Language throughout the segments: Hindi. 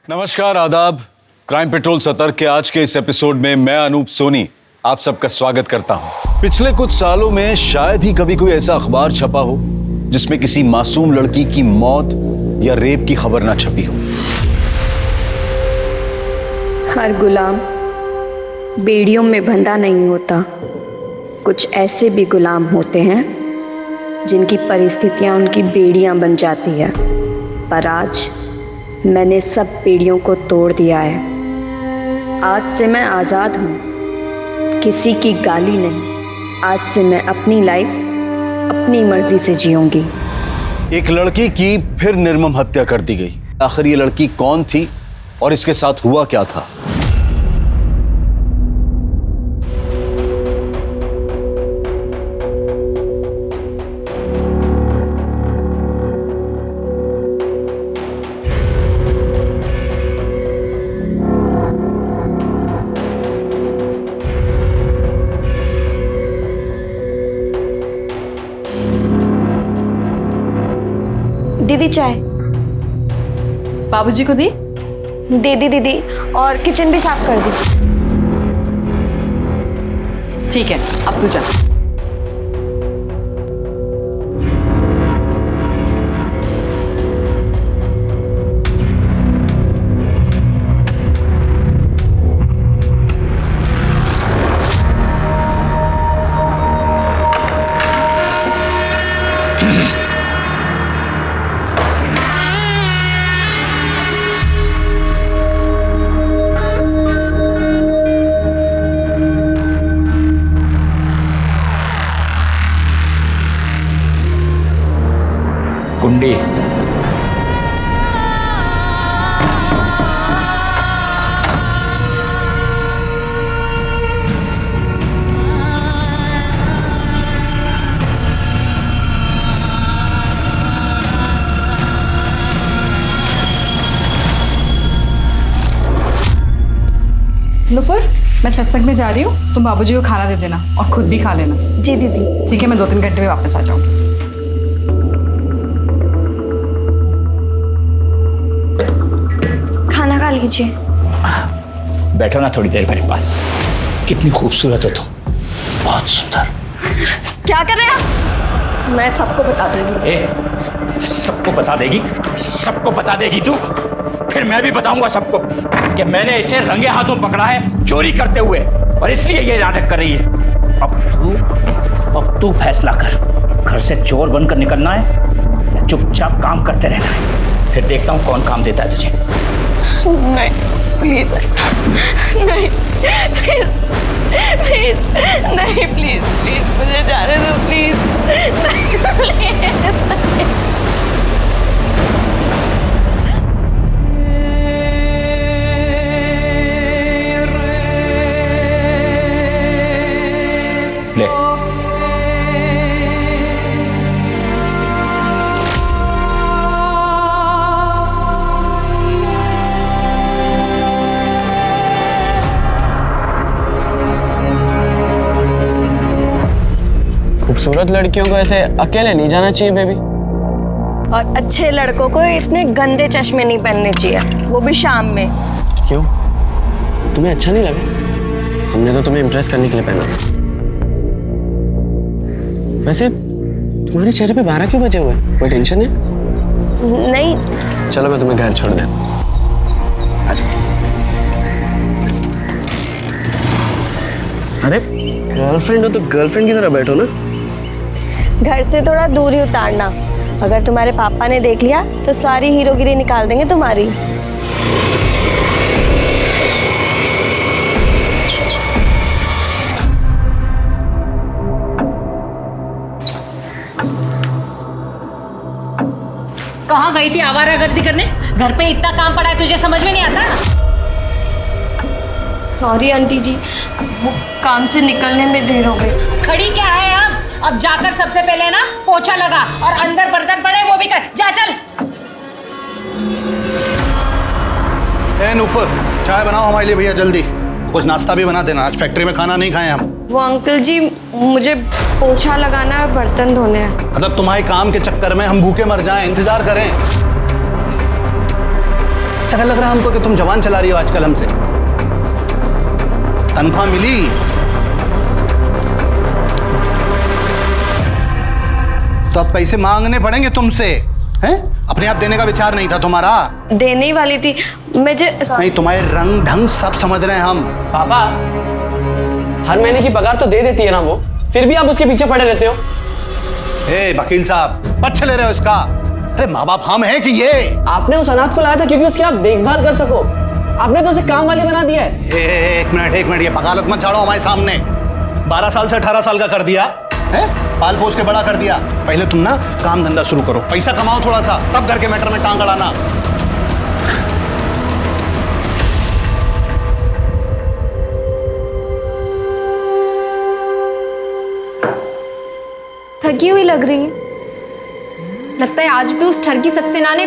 नमस्कार, आदाब। क्राइम पेट्रोल सतर्क के आज के इस एपिसोड में मैं अनूप सोनी आप सबका स्वागत करता हूं। पिछले कुछ सालों में शायद ही कभी कोई ऐसा अखबार छपा हो जिसमें किसी मासूम लड़की की मौत या रेप की खबर ना छपी हो। हर गुलाम बेड़ियों में बंधा नहीं होता। कुछ ऐसे भी गुलाम होते हैं जिनकी परिस्थितियां उनकी बेड़ियां बन जाती है। पर आज मैंने सब बेड़ियों को तोड़ दिया है। आज से मैं आज़ाद हूँ, किसी की गाली नहीं। आज से मैं अपनी लाइफ अपनी मर्जी से जीऊंगी। एक लड़की की फिर निर्मम हत्या कर दी गई। आखिर ये लड़की कौन थी और इसके साथ हुआ क्या था? दीदी चाय। बाबूजी को दी? दे दी दीदी, और किचन भी साफ कर दी। ठीक है, अब तू जा। कुंडी नुपुर, मैं सत्संग में जा रही हूँ, तुम बाबूजी को खाना दे देना और खुद भी खा लेना। जी दीदी। ठीक है, मैं 2-3 घंटे में वापस आ जाऊंगी। खाना खा लीजिए। बैठो ना थोड़ी देर मेरे पास। कितनी खूबसूरत हो तुम, बहुत सुंदर। क्या कर रहे हैं आप? मैं सबको बता दूंगी। ए, सबको बता देगी? सबको बता देगी तू? फिर मैं भी बताऊंगा सबको कि मैंने इसे रंगे हाथों पकड़ा है चोरी करते हुए, और इसलिए ये नाटक कर रही है। अब तू फैसला कर, घर से चोर बनकर निकलना है या चुपचाप काम करते रहना है। फिर देखता हूँ कौन काम देता है तुझे। नहीं प्लीज, नहीं प्लीज, प्लीज नहीं, प्लीज प्लीज मुझे जाने दो, प्लीज नहीं, प्लीज। ले खूबसूरत लड़कियों को ऐसे अकेले नहीं जाना चाहिए बेबी। और अच्छे लड़कों को इतने गंदे चश्मे नहीं पहनने चाहिए, वो भी शाम में। क्यों, तुम्हें अच्छा नहीं लगा? हमने तो तुम्हें इम्प्रेस करने के लिए पहना। वैसे तुम्हारे चेहरे पे 12 क्यों बजे हुए हैं? कोई टेंशन है? नहीं। चलो मैं तुम्हें घर छोड़ दूं। अरे गर्लफ्रेंड हो तो गर्लफ्रेंड की तरह बैठो ना। घर से थोड़ा दूरी उतारना, अगर तुम्हारे पापा ने देख लिया तो सारी हीरोगिरी निकाल देंगे तुम्हारी। कहाँ गई थी आवारागर्दी करने? घर पे इतना काम पड़ा है, तुझे समझ में नहीं आता? सॉरी आंटी जी, वो काम से निकलने में देर हो गई। खड़ी क्या है अब जाकर सबसे पहले ना पोछा लगा और अंदर बर्तन पड़े वो भी कर। जा चल। ए नूपुर, चाय बनाओ हमारे लिए भैया जल्दी। कुछ नाश्ता भी बना देना, आज फैक्ट्री में खाना नहीं खाए हम। वो अंकल जी, मुझे पोछा लगाना और बर्तन धोने हैं। मतलब तुम्हारे काम के चक्कर में हम भूखे मर जाएं, इंतजार करें। ऐसा लग रहा है हमको कि तुम जवान चला रही हो आजकल हमसे। तनख्वाह मिली? तो अब पैसे मांगने पड़ेंगे तुमसे, हैं? अपने आप देने का विचार नहीं था तुम्हारा? देने ही वाली थी मैं नहीं, तुम्हारे रंग ढंग सब समझ रहे हैं हम। पापा, हर महीने की पगार तो दे देती है ना वो, फिर भी आप उसके पीछे पड़े रहते हो। ए वकील साहब, पक्ष ले रहे हो इसका? अरे माँ बाप हम हैं कि ये? आपने उस अनाथ को लाया था क्योंकि उसकी आप देखभाल कर सको, आपने तो उसे काम वाले बना दिया है। एक मिनट, ये बगालत मत झाड़ो हमारे सामने। 12 साल से 18 साल का कर दिया है, पाल पोस के बड़ा कर दिया। पहले तुम ना काम धंधा शुरू करो, पैसा कमाओ थोड़ा सा, तब घर के मैटर में टांग अड़ाना। थकी हुई लग रही है, लगता है आज भी उस ठरकी सक्सेना ने।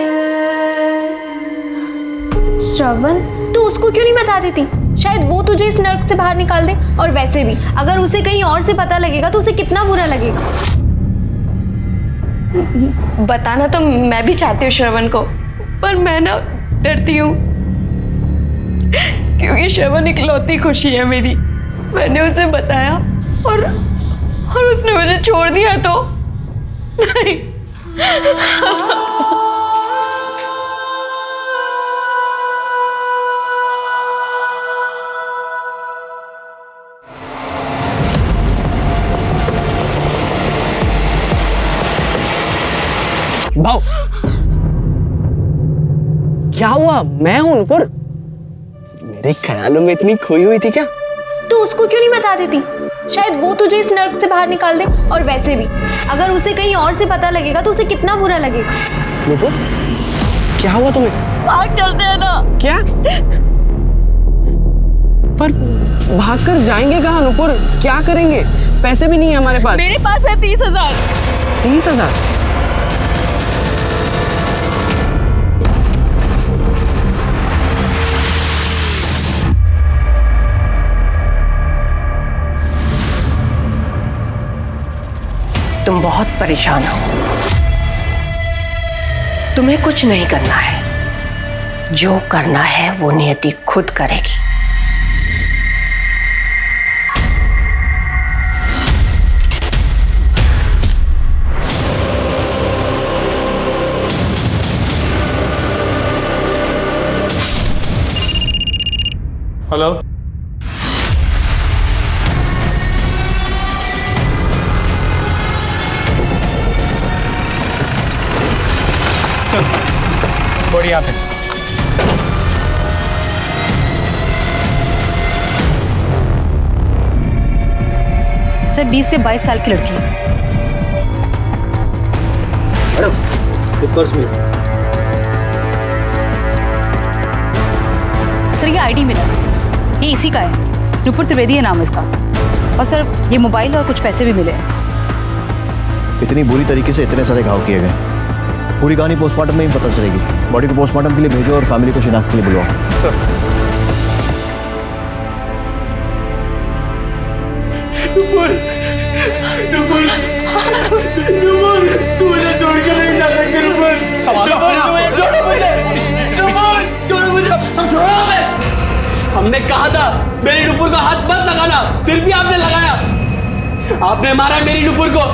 श्रवण, तू उसको क्यों नहीं बता देती? शायद वो तुझे इस नर्क से बाहर निकाल दे। और वैसे भी अगर उसे कहीं और से पता लगेगा तो उसे कितना बुरा लगेगा। बताना तो मैं भी चाहती हूँ श्रवण को, पर मैं ना डरती हूँ, क्योंकि श्रवण इकलौती खुशी है मेरी। मैंने उसे बताया और उसने मुझे छोड़ दिया तो नहीं। भाव, क्या हुआ? मैं हूं नुपुर। मेरे ख्यालों में इतनी खोई हुई थी क्या? तू उसको क्यों नहीं बता देती? शायद वो तुझे इस नर्क से बाहर निकाल दे। और वैसे भी अगर उसे कहीं और से पता लगेगा तो उसे कितना बुरा लगेगा। नुपुर, क्या हुआ तुम्हें? भाग चलते हैं ना। क्या? पर भागकर जाएंगे कहाँ नुपुर? क्या करेंगे? पैसे भी नहीं है हमारे पास। मेरे पास है 30,000। 30,000? तुम बहुत परेशान हो, तुम्हें कुछ नहीं करना है, जो करना है वो नियति खुद करेगी। हेलो, बढ़िया पे सर 20 से 22 साल की लड़की है। मैडम, ये पर्स में। सर ये आईडी मिला, ये इसी का है, नुपुर त्रिवेदी है नाम इसका। और सर ये मोबाइल और कुछ पैसे भी मिले हैं। इतनी बुरी तरीके से इतने सारे घाव किए गए, पूरी कहानी पोस्टमार्टम में ही पता चलेगी। बॉडी को पोस्टमार्टम के लिए भेजो और फैमिली को शिनाख्त के लिए बुलवाओ। सर। नुपुर, नुपुर, नुपुर, तू मुझे छोड़ के नहीं जा सकती नुपुर। छोड़ो मुझे, नुपुर, छोड़ो मुझे, छोड़ो हमें। हमने कहा था मेरी नुपुर को हाथ मत लगाना, फिर भी आपने लगाया। आपने मारा मेरी नुपुर को।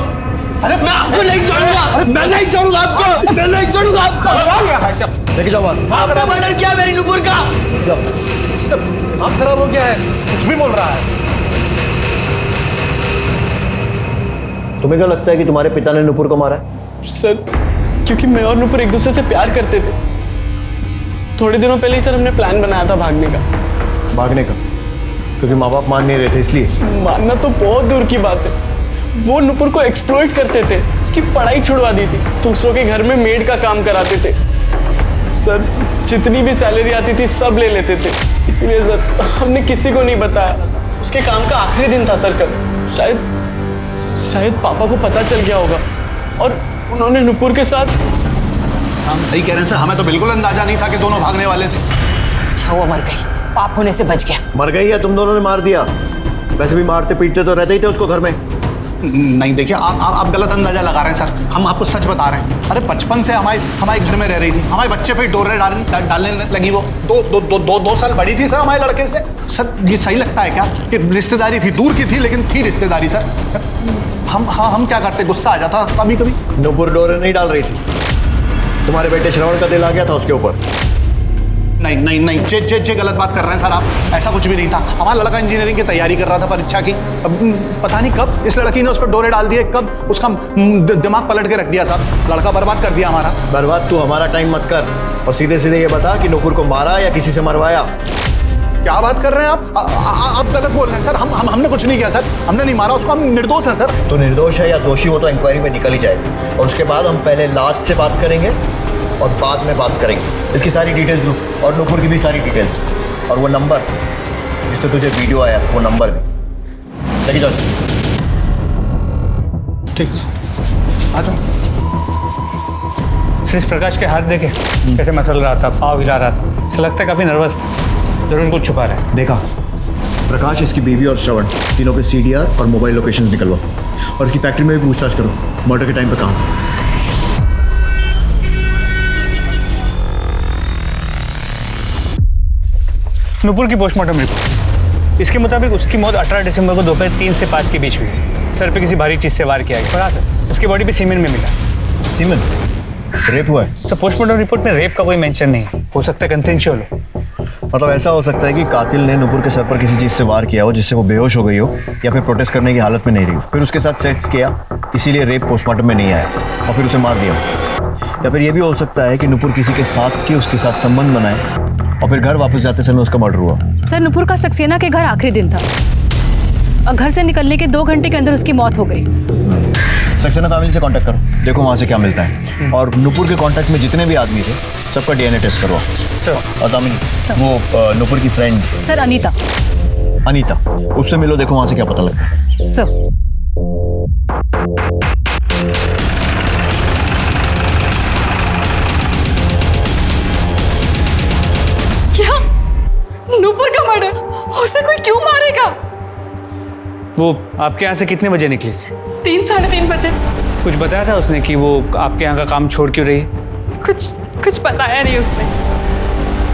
अरे मैं आपको नहीं छोड़ूंगा, मैं नहीं छोड़ूंगा आपको, मैं नहीं छोड़ूंगा आपको। लेके जाओ बाहर। आपने मर्डर किया मेरी नुपुर का। दिमाग खराब हो गया है, कुछ भी बोल रहा है। तुम्हें क्या लगता है कि तुम्हारे पिता ने नुपुर को मारा है? सर, क्योंकि मैं और नुपुर एक दूसरे से प्यार करते थे। थोड़े दिनों पहले ही सर हमने प्लान बनाया था भागने का। भागने का? क्योंकि माँ बाप मान नहीं रहे थे इसलिए? मानना तो बहुत दूर की बात है, वो नुपुर को एक्सप्लॉइट करते थे, उसकी पढ़ाई छुड़वा दी थी, दूसरों के घर में मेड का काम कराते थे। सर जितनी भी सैलरी आती थी सब ले लेते थे, इसीलिए सर हमने किसी को नहीं बताया। उसके काम का आखिरी दिन था सर कल। शायद पापा को पता चल गया होगा और उन्होंने नुपुर के साथ। हम सही कह रहे हैं सर, हमें तो बिल्कुल अंदाजा नहीं था कि दोनों भागने वाले थे। अच्छा हुआ मर गई, पाप होने से बच गया। मर गई या तुम दोनों ने मार दिया? वैसे भी मारते पीटते तो रहते ही थे उसको घर में। नहीं देखिए, आप गलत अंदाजा लगा रहे हैं सर। हम आपको सच बता रहे हैं। अरे बचपन से हमारे घर में रह रही थी, हमारे बच्चे पे डोरे डालने लगी। वो दो साल बड़ी थी सर हमारे लड़के से। सर ये सही लगता है क्या कि रिश्तेदारी थी, दूर की थी लेकिन थी रिश्तेदारी सर। हम क्या करते, गुस्सा आ जाता कभी कभी। नूपुर डोरे नहीं डाल रही थी, तुम्हारे बेटे श्रवण का दिल आ गया था उसके ऊपर। नहीं, जे गलत बात कर रहे हैं सर आप। ऐसा कुछ भी नहीं था। हमारा लड़का इंजीनियरिंग की तैयारी कर रहा था परीक्षा की। अब पता नहीं कब इस लड़की ने उस पर डोरे डाल दिए, कब उसका दिमाग पलट के रख दिया सर। लड़का बर्बाद कर दिया हमारा। बर्बाद तू हमारा टाइम मत कर और सीधे सीधे ये बता कि नूपुर को मारा या किसी से मरवाया। क्या बात कर रहे हैं आप गलत बोल रहे हैं सर। हमने कुछ नहीं किया सर, हमने नहीं मारा उसको, हम निर्दोष हैं सर। तो निर्दोष है या दोषी वो तो इंक्वायरी में निकल ही जाएगी, और उसके बाद हम पहले लाज से बात करेंगे और बाद में बात करेंगे। इसकी सारी डिटेल्स लो और नूपुर की भी सारी डिटेल्स, और वो नंबर जिससे तुझे वीडियो आया वो नंबर भी लेके जाओ। ठीक आ जाओ। सिर्फ प्रकाश के हाथ देखे कैसे मसल रहा था, पाँव हिला रहा था, ऐसा लगता है काफ़ी नर्वस था, जरूर कुछ छुपा रहा है। देखा प्रकाश, इसकी बीवी और श्रवण तीनों पे CDR और मोबाइल लोकेशंस निकलवा, और इसकी फैक्ट्री में भी पूछताछ करो मर्डर के टाइम पे कहाँ। नूपुर की पोस्टमार्टम रिपोर्ट, इसके मुताबिक उसकी मौत 18 दिसंबर को दोपहर 3 से 5 के बीच हुई। सर पे किसी भारी चीज़ से वार किया गया। और हाँ सर, उसकी बॉडी पे सीमेंट में मिला। सीमेंट? रेप हुआ है? सर पोस्टमार्टम रिपोर्ट में रेप का कोई मेंशन नहीं है, हो सकता है कंसेंशुअल हो। मतलब ऐसा हो सकता है कि कातिल ने नूपुर के सर पर किसी चीज़ से वार किया हो जिससे वो बेहोश हो गई हो, या फिर प्रोटेस्ट करने की हालत में नहीं रही हो, फिर उसके साथ सेक्स किया, इसीलिए रेप पोस्टमार्टम में नहीं आया और फिर उसे मार दिया। या फिर ये भी हो सकता है कि नूपुर किसी के साथ थी, उसके साथ संबंध बनाए और फिर घर वापस जाते समय उसका मर्डर हुआ। सर नूपुर का सक्सेना के घर आखिरी दिन था और घर से निकलने के 2 घंटे के अंदर उसकी मौत हो गई। सक्सेना फैमिली से कांटेक्ट करो, देखो वहाँ से क्या मिलता है, और नूपुर के कांटेक्ट में जितने भी आदमी थे सबका DNA टेस्ट करवाओ। सर और दामिनी, वो नूपुर की फ्रेंड सर अनीता, उससे मिलो, देखो वहाँ से क्या पता लगता है। सर क्या नूपुर का मर्डर? उसे कोई क्यों मारेगा? वो आपके यहाँ से कितने बजे निकली थी? 3 साढ़े 3 बजे। कुछ बताया था उसने कि वो आपके यहाँ का काम छोड़ क्यों रही है? कुछ बताया नहीं उसने।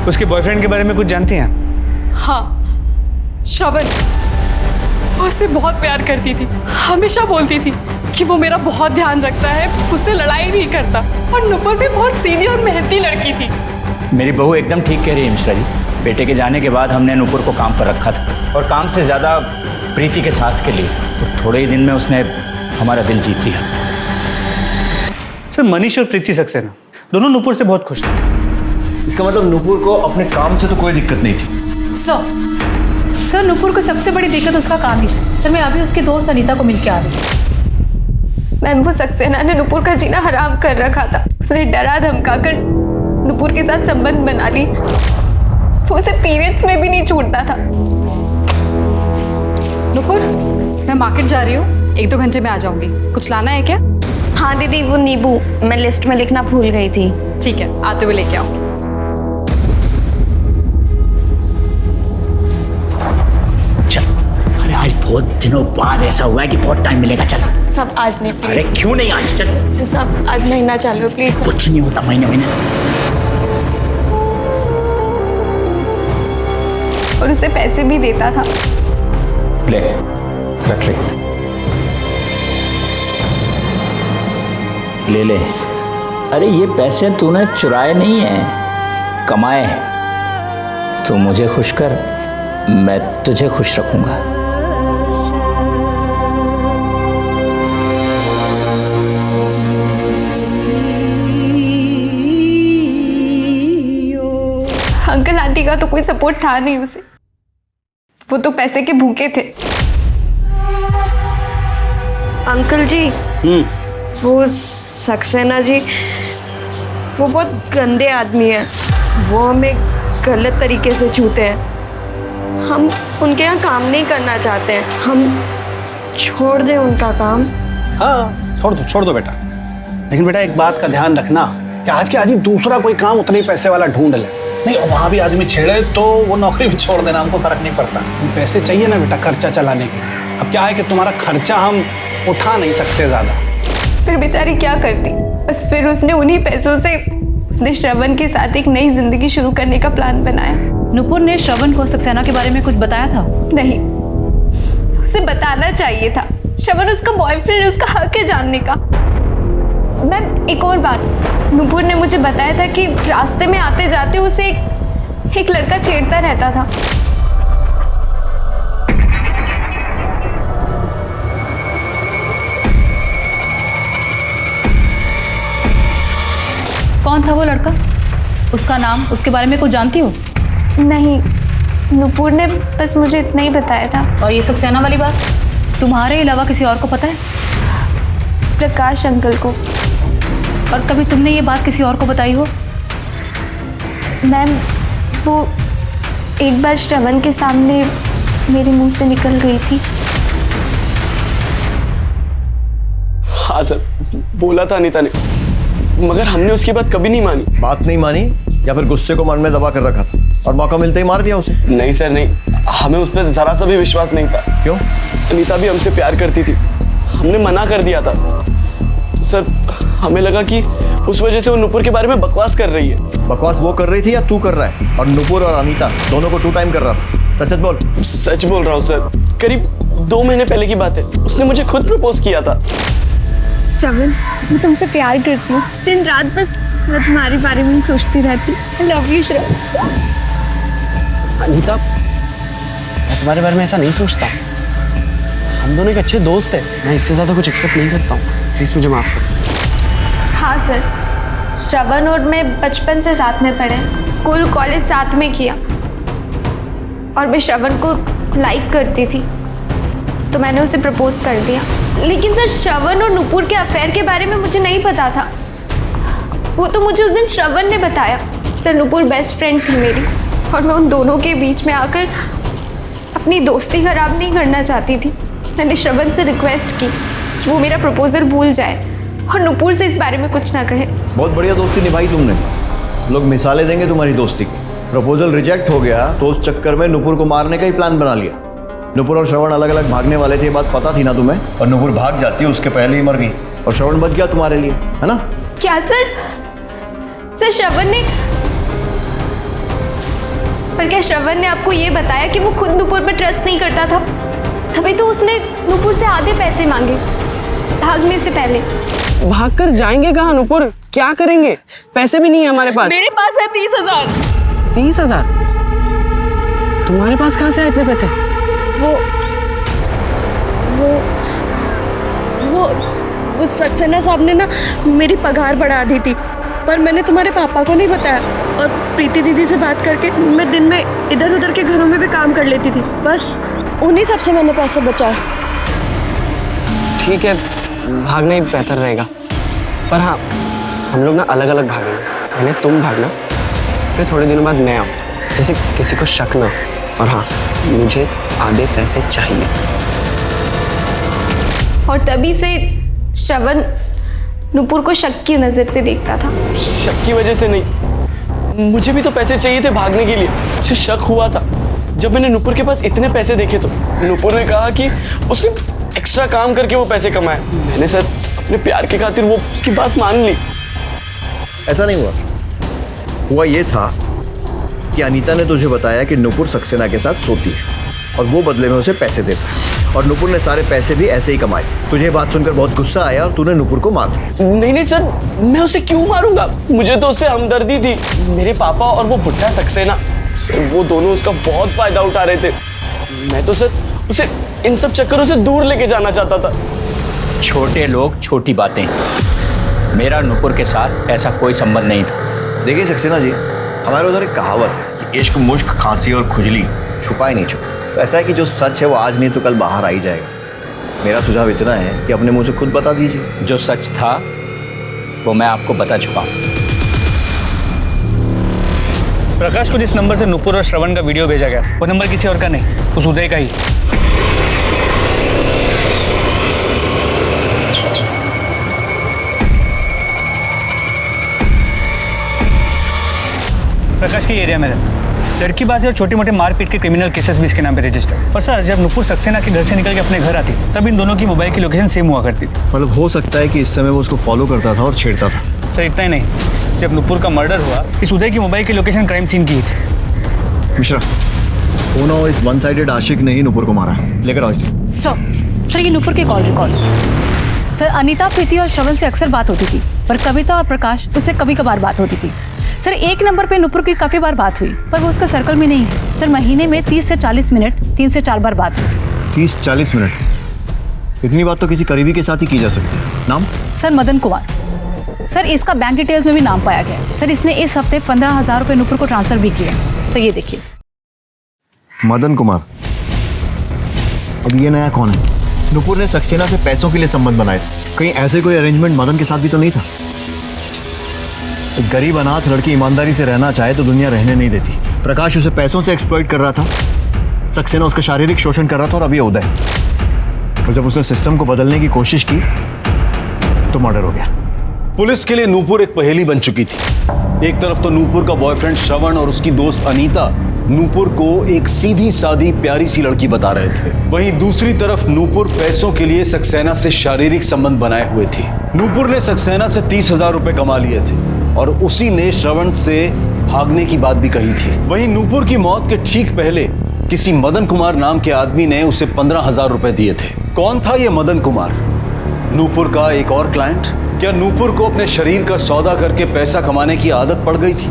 उसके बॉयफ्रेंड के बारे में कुछ जानती हैं? हाँ, श्रवण, वो उससे बहुत प्यार करती थी। हमेशा बोलती थी कि वो मेरा बहुत ध्यान रखता है, उससे लड़ाई नहीं करता। और नूपुर भी बहुत सीधी और मेहनती लड़की थी। मेरी बहू एकदम ठीक कह रही है मिश्रा जी। बेटे के जाने के बाद हमने नूपुर को काम पर रखा था, और काम से ज़्यादा प्रीति के साथ के लिए। तो थोड़े ही दिन में उसने हमारा दिल जीत लिया। सर मनीष और प्रीति सक्सेना दोनों नूपुर से बहुत खुश थे। इसका मतलब नूपुर को अपने काम से तो कोई दिक्कत नहीं थी। सर नूपुर को सबसे बड़ी दिक्कत उसका काम ही था। सर मैं अभी उसकी दोस्त अनीता को मिलके आ रही हूँ। मैम, वो सक्सेना ने नूपुर का जीना हराम कर रखा था। उसने डरा धमका कर नूपुर के साथ संबंध बना ली। वो उसे पीरियड्स में भी नहीं छूटता था। नूपुर, मैं मार्केट जा रही हूँ, 1-2 घंटे में आ जाऊंगी। कुछ लाना है क्या? हाँ दीदी, वो नींबू मैं लिस्ट में लिखना भूल गई थी। ठीक है, आते हुए लेके आऊंगी। चल, अरे आज बहुत दिनों बाद ऐसा हुआ है कि बहुत टाइम मिलेगा। चल सब आज नहीं, अरे क्यों नहीं आज? चल सब आज महीना चालू प्लीज। कुछ नहीं होता महीने से। और उसे पैसे भी देता था। ले, रख ले। अरे ये पैसे तूने चुराए नहीं हैं, कमाए हैं। तू मुझे खुश कर, मैं तुझे खुश रखूंगा। अंकल आंटी का तो कोई सपोर्ट था नहीं उसे। वो तो पैसे के भूखे थे। अंकल जी, वो सक्सेना जी, वो बहुत गंदे आदमी है। वो हमें गलत तरीके से छूते हैं। हम उनके यहाँ काम नहीं करना चाहते हैं। हम छोड़ दें उनका काम। हाँ छोड़ दो बेटा। लेकिन बेटा एक बात का ध्यान रखना कि आज के आज ही दूसरा कोई काम उतने ही पैसे वाला ढूंढ ले। नहीं, वहाँ भी आदमी छेड़े तो वो नौकरी भी छोड़ देना, हमको फर्क नहीं पड़ता। पैसे चाहिए ना बेटा खर्चा चलाने के लिए। अब क्या है कि तुम्हारा खर्चा हम उठा नहीं सकते ज्यादा। फिर बेचारी क्या करती, बस फिर उसने उन्हीं पैसों से उसने श्रवण के साथ एक नई जिंदगी शुरू करने का प्लान बनाया। नुपुर ने श्रवण को सक्सेना के बारे में कुछ बताया था? नहीं, उसे बताना चाहिए था। श्रवण उसका बॉयफ्रेंड, उसका हक है जानने का। मैम एक और बात, नुपुर ने मुझे बताया था कि रास्ते में आते जाते उसे एक लड़का छेड़ता रहता था। कौन था वो लड़का? उसका नाम, उसके बारे में कुछ जानती हो? नहीं, नुपुर ने बस मुझे इतना ही बताया था। और ये सक्सेना वाली बात तुम्हारे अलावा किसी और को पता है? प्रकाश अंकल को। और कभी तुमने ये बात किसी और को बताई हो? मैम वो एक बार श्रवण के सामने मेरे मुंह से निकल गई थी। हाँ सर, बोला था अनीता ने, मगर हमने उसकी बात कभी नहीं मानी। बात नहीं मानी या फिर गुस्से को मन में दबा कर रखा था और मौका मिलते ही मार दिया उसे? नहीं सर नहीं, हमें उस पर जरा सा भी विश्वास नहीं था। क्यों? अनीता भी हमसे प्यार करती थी, हमने मना कर दिया था। तो सर हमें लगा कि उस वजह से वो नुपुर के बारे में बकवास कर रही है। बकवास वो कर रही थी या तू कर रहा है? और नुपुर और अनीता दोनों को 2 टाइम कर रहा था। सच बोल। सच बोल रहा हूँ सर, करीब 2 महीने पहले की बात है। उसने मुझे खुद प्रपोज किया था। श्रवण, मैं तुमसे प्यार करती हूँ। दिन रात बस मैं तुम्हारे बारे में ही सोचती रहती। आई लव यू श्रवण। अनीता, मैं तुम्हारे बारे में ऐसा नहीं सोचता। हम दोनों एक अच्छे दोस्त हैं। मैं इससे ज़्यादा कुछ एक्सेप्ट नहीं करता हूँ। प्लीज़ मुझे माफ़ कर। हाँ सर, श्रवण और मैं बचपन से साथ में पढ़े, स्कूल कॉलेज साथ में किया। और मैं श्रवण को लाइक करती थी तो मैंने उसे प्रपोज कर दिया। लेकिन सर श्रवण और नुपुर के अफेयर के बारे में मुझे नहीं पता था। वो तो मुझे उस दिन श्रवण ने बताया। सर नुपुर बेस्ट फ्रेंड थी मेरी और मैं उन दोनों के बीच में आकर अपनी दोस्ती खराब नहीं करना चाहती थी। मैंने श्रवण से रिक्वेस्ट की कि वो मेरा प्रपोजल भूल जाए और नुपुर से इस बारे में कुछ ना कहे। बहुत बढ़िया दोस्ती निभाई तुमने। लोग मिसालें देंगे तुम्हारी दोस्ती की। प्रपोजल रिजेक्ट हो गया तो उस चक्कर में नुपुर को मारने का ही प्लान बना लिया। नुपुर और श्रवण अलग अलग भागने वाले थे, ये बात पता थी ना तुम्हें? और नुपुर भाग जाती, उसके पहले ही मर गई और श्रवण बच गया तुम्हारे लिए, है ना? क्या सर? सर श्रवण ने, पर क्या श्रवण ने आपको ये बताया कि वो खुद नुपुर पर ट्रस्ट नहीं करता था? तभी तो उसने नुपुर से आधे पैसे मांगे भागने से पहले। भाग कर जाएंगे कहाँ नुपुर? क्या करेंगे? पैसे भी नहीं है हमारे पास। मेरे पास है 30,000। 30,000? तुम्हारे पास कहाँ से आए इतने पैसे? वो सक्सेना साहब ने ना मेरी पगार बढ़ा दी थी, पर मैंने तुम्हारे पापा को नहीं बताया। और प्रीति दीदी से बात करके मैं दिन में इधर उधर के घरों में भी काम कर लेती थी, बस उन्हीं सब से मैंने पैसे बचाए। ठीक है, भागना ही बेहतर रहेगा। पर हाँ, हम लोग ना अलग अलग भागेंगे। पहले तुम भागना, फिर थोड़े दिनों बाद मैं आऊँ, जैसे किसी को शक ना। और हाँ, मुझे आधे पैसे चाहिए। और तभी से श्रवण नुपुर को शक की नजर से देखता था। शक की वजह से नहीं, मुझे भी तो पैसे चाहिए थे भागने के लिए। मुझे शक हुआ था जब मैंने नुपुर के पास इतने पैसे देखे तो नुपुर ने कहा कि उसने एक्स्ट्रा काम करके वो पैसे कमाए। मैंने सर अपने प्यार की खातिर वो उसकी बात मान ली। ऐसा नहीं हुआ ये था कि अनीता ने तुझे बताया कि नुपुर सक्सेना के साथ सोती है और वो बदले में उसे पैसे देता है, और नुपुर ने सारे पैसे भी ऐसे ही कमाए। तुझे बात सुनकर बहुत गुस्सा आया और तूने नुपुर को मार दिया। नहीं सर, मैं उसे क्यों मारूंगा? मुझे तो उससे हमदर्दी थी। मेरे पापा और वो बुढ़ा सक्सेना, सर वो दोनों उसका बहुत फायदा उठा रहे थे। मैं तो सर उसे इन सब चक्करों से दूर लेके जाना चाहता था। छोटे लोग छोटी बातें। मेरा नुपुर के साथ ऐसा कोई संबंध नहीं था। देखिए सक्सेना जी, हमारे उधर एक कहावत है कि इश्क, मुश्क, खांसी और खुजली छुपाए नहीं छुपा। तो ऐसा है कि जो सच है वो आज नहीं तो कल बाहर आ ही जाएगा। मेरा सुझाव इतना है कि अपने मुंह से खुद बता दीजिए। जो सच था वो मैं आपको बता चुका हूं। प्रकाश को जिस नंबर से नुपुर और श्रवण का वीडियो भेजा गया, वो नंबर किसी और का नहीं, उस उदय का ही। प्रकाश के एरिया में रहता। लड़की बाजी और छोटे मोटे मारपीट के क्रिमिनल केसेस भी इसके नाम पे रजिस्टर है। और सर जब नुपुर सक्सेना के घर से निकल के अपने घर आती तब इन दोनों की मोबाइल की लोकेशन सेम हुआ करती थी। मतलब हो सकता है कि इस समय वो उसको फॉलो करता था और छेड़ता था। सर इतना ही नहीं, जब नुपुर का मर्डर हुआ इस उदय की मोबाइल की लोकेशन क्राइम सीन की थी। मिश्रा, दोनों इस वन साइडेड आशिक ने ही नुपुर को मारा। लेकर आओ इसे। सर ये नुपुर के कॉल रिकॉर्ड्स। सर अनीता, प्रीति और श्रवण से अक्सर बात होती थी, पर कविता और प्रकाश उससे कभी कभार बात होती थी। सर एक नंबर पे नुपुर की काफ़ी बार बात हुई, पर वो उसका सर्कल में नहीं है। सर महीने में 30 से 40 मिनट 3 से 4 बार बात हुई। 30-40 मिनट? इतनी बात तो किसी करीबी के साथ ही की जा सकती है। नाम? सर मदन कुमार। सर इसका बैंक डिटेल्स में भी नाम पाया गया। सर इसने इस हफ्ते 15,000 रुपये नुपुर को ट्रांसफर भी किए। सर ये देखिए। मदन कुमार। अब ये नया कौन है? नुपुर ने सक्सेना से पैसों के लिए संबंध बनाए थे। कहीं ऐसे कोई अरेंजमेंट मदन के साथ भी तो नहीं था? एक गरीब अनाथ लड़की ईमानदारी से रहना चाहे तो दुनिया रहने नहीं देती। प्रकाश उसे पैसों से एक्सप्लॉइट कर रहा था, सक्सेना उसका शारीरिक शोषण कर रहा था, और अब ये उदय। और जब उसने सिस्टम को बदलने की कोशिश की तो मर्डर हो गया। पुलिस के लिए नूपुर एक पहेली बन चुकी थी। एक तरफ तो नूपुर का बॉयफ्रेंड श्रवण और उसकी दोस्त अनीता नूपुर को एक सीधी सादी प्यारी सी लड़की बता रहे थे, वहीं दूसरी तरफ नूपुर पैसों के लिए सक्सेना से शारीरिक संबंध बनाए हुए थी। नूपुर ने सक्सेना से 30,000 रुपए कमा लिए थे और उसी ने श्रवण से भागने की बात भी कही थी। वहीं नूपुर की मौत के ठीक पहले किसी मदन कुमार नाम के आदमी ने उसे 15,000 रुपए दिए थे। कौन था यह मदन कुमार? नूपुर का एक और क्लाइंट? क्या नूपुर को अपने शरीर का सौदा करके पैसा कमाने की आदत पड़ गई थी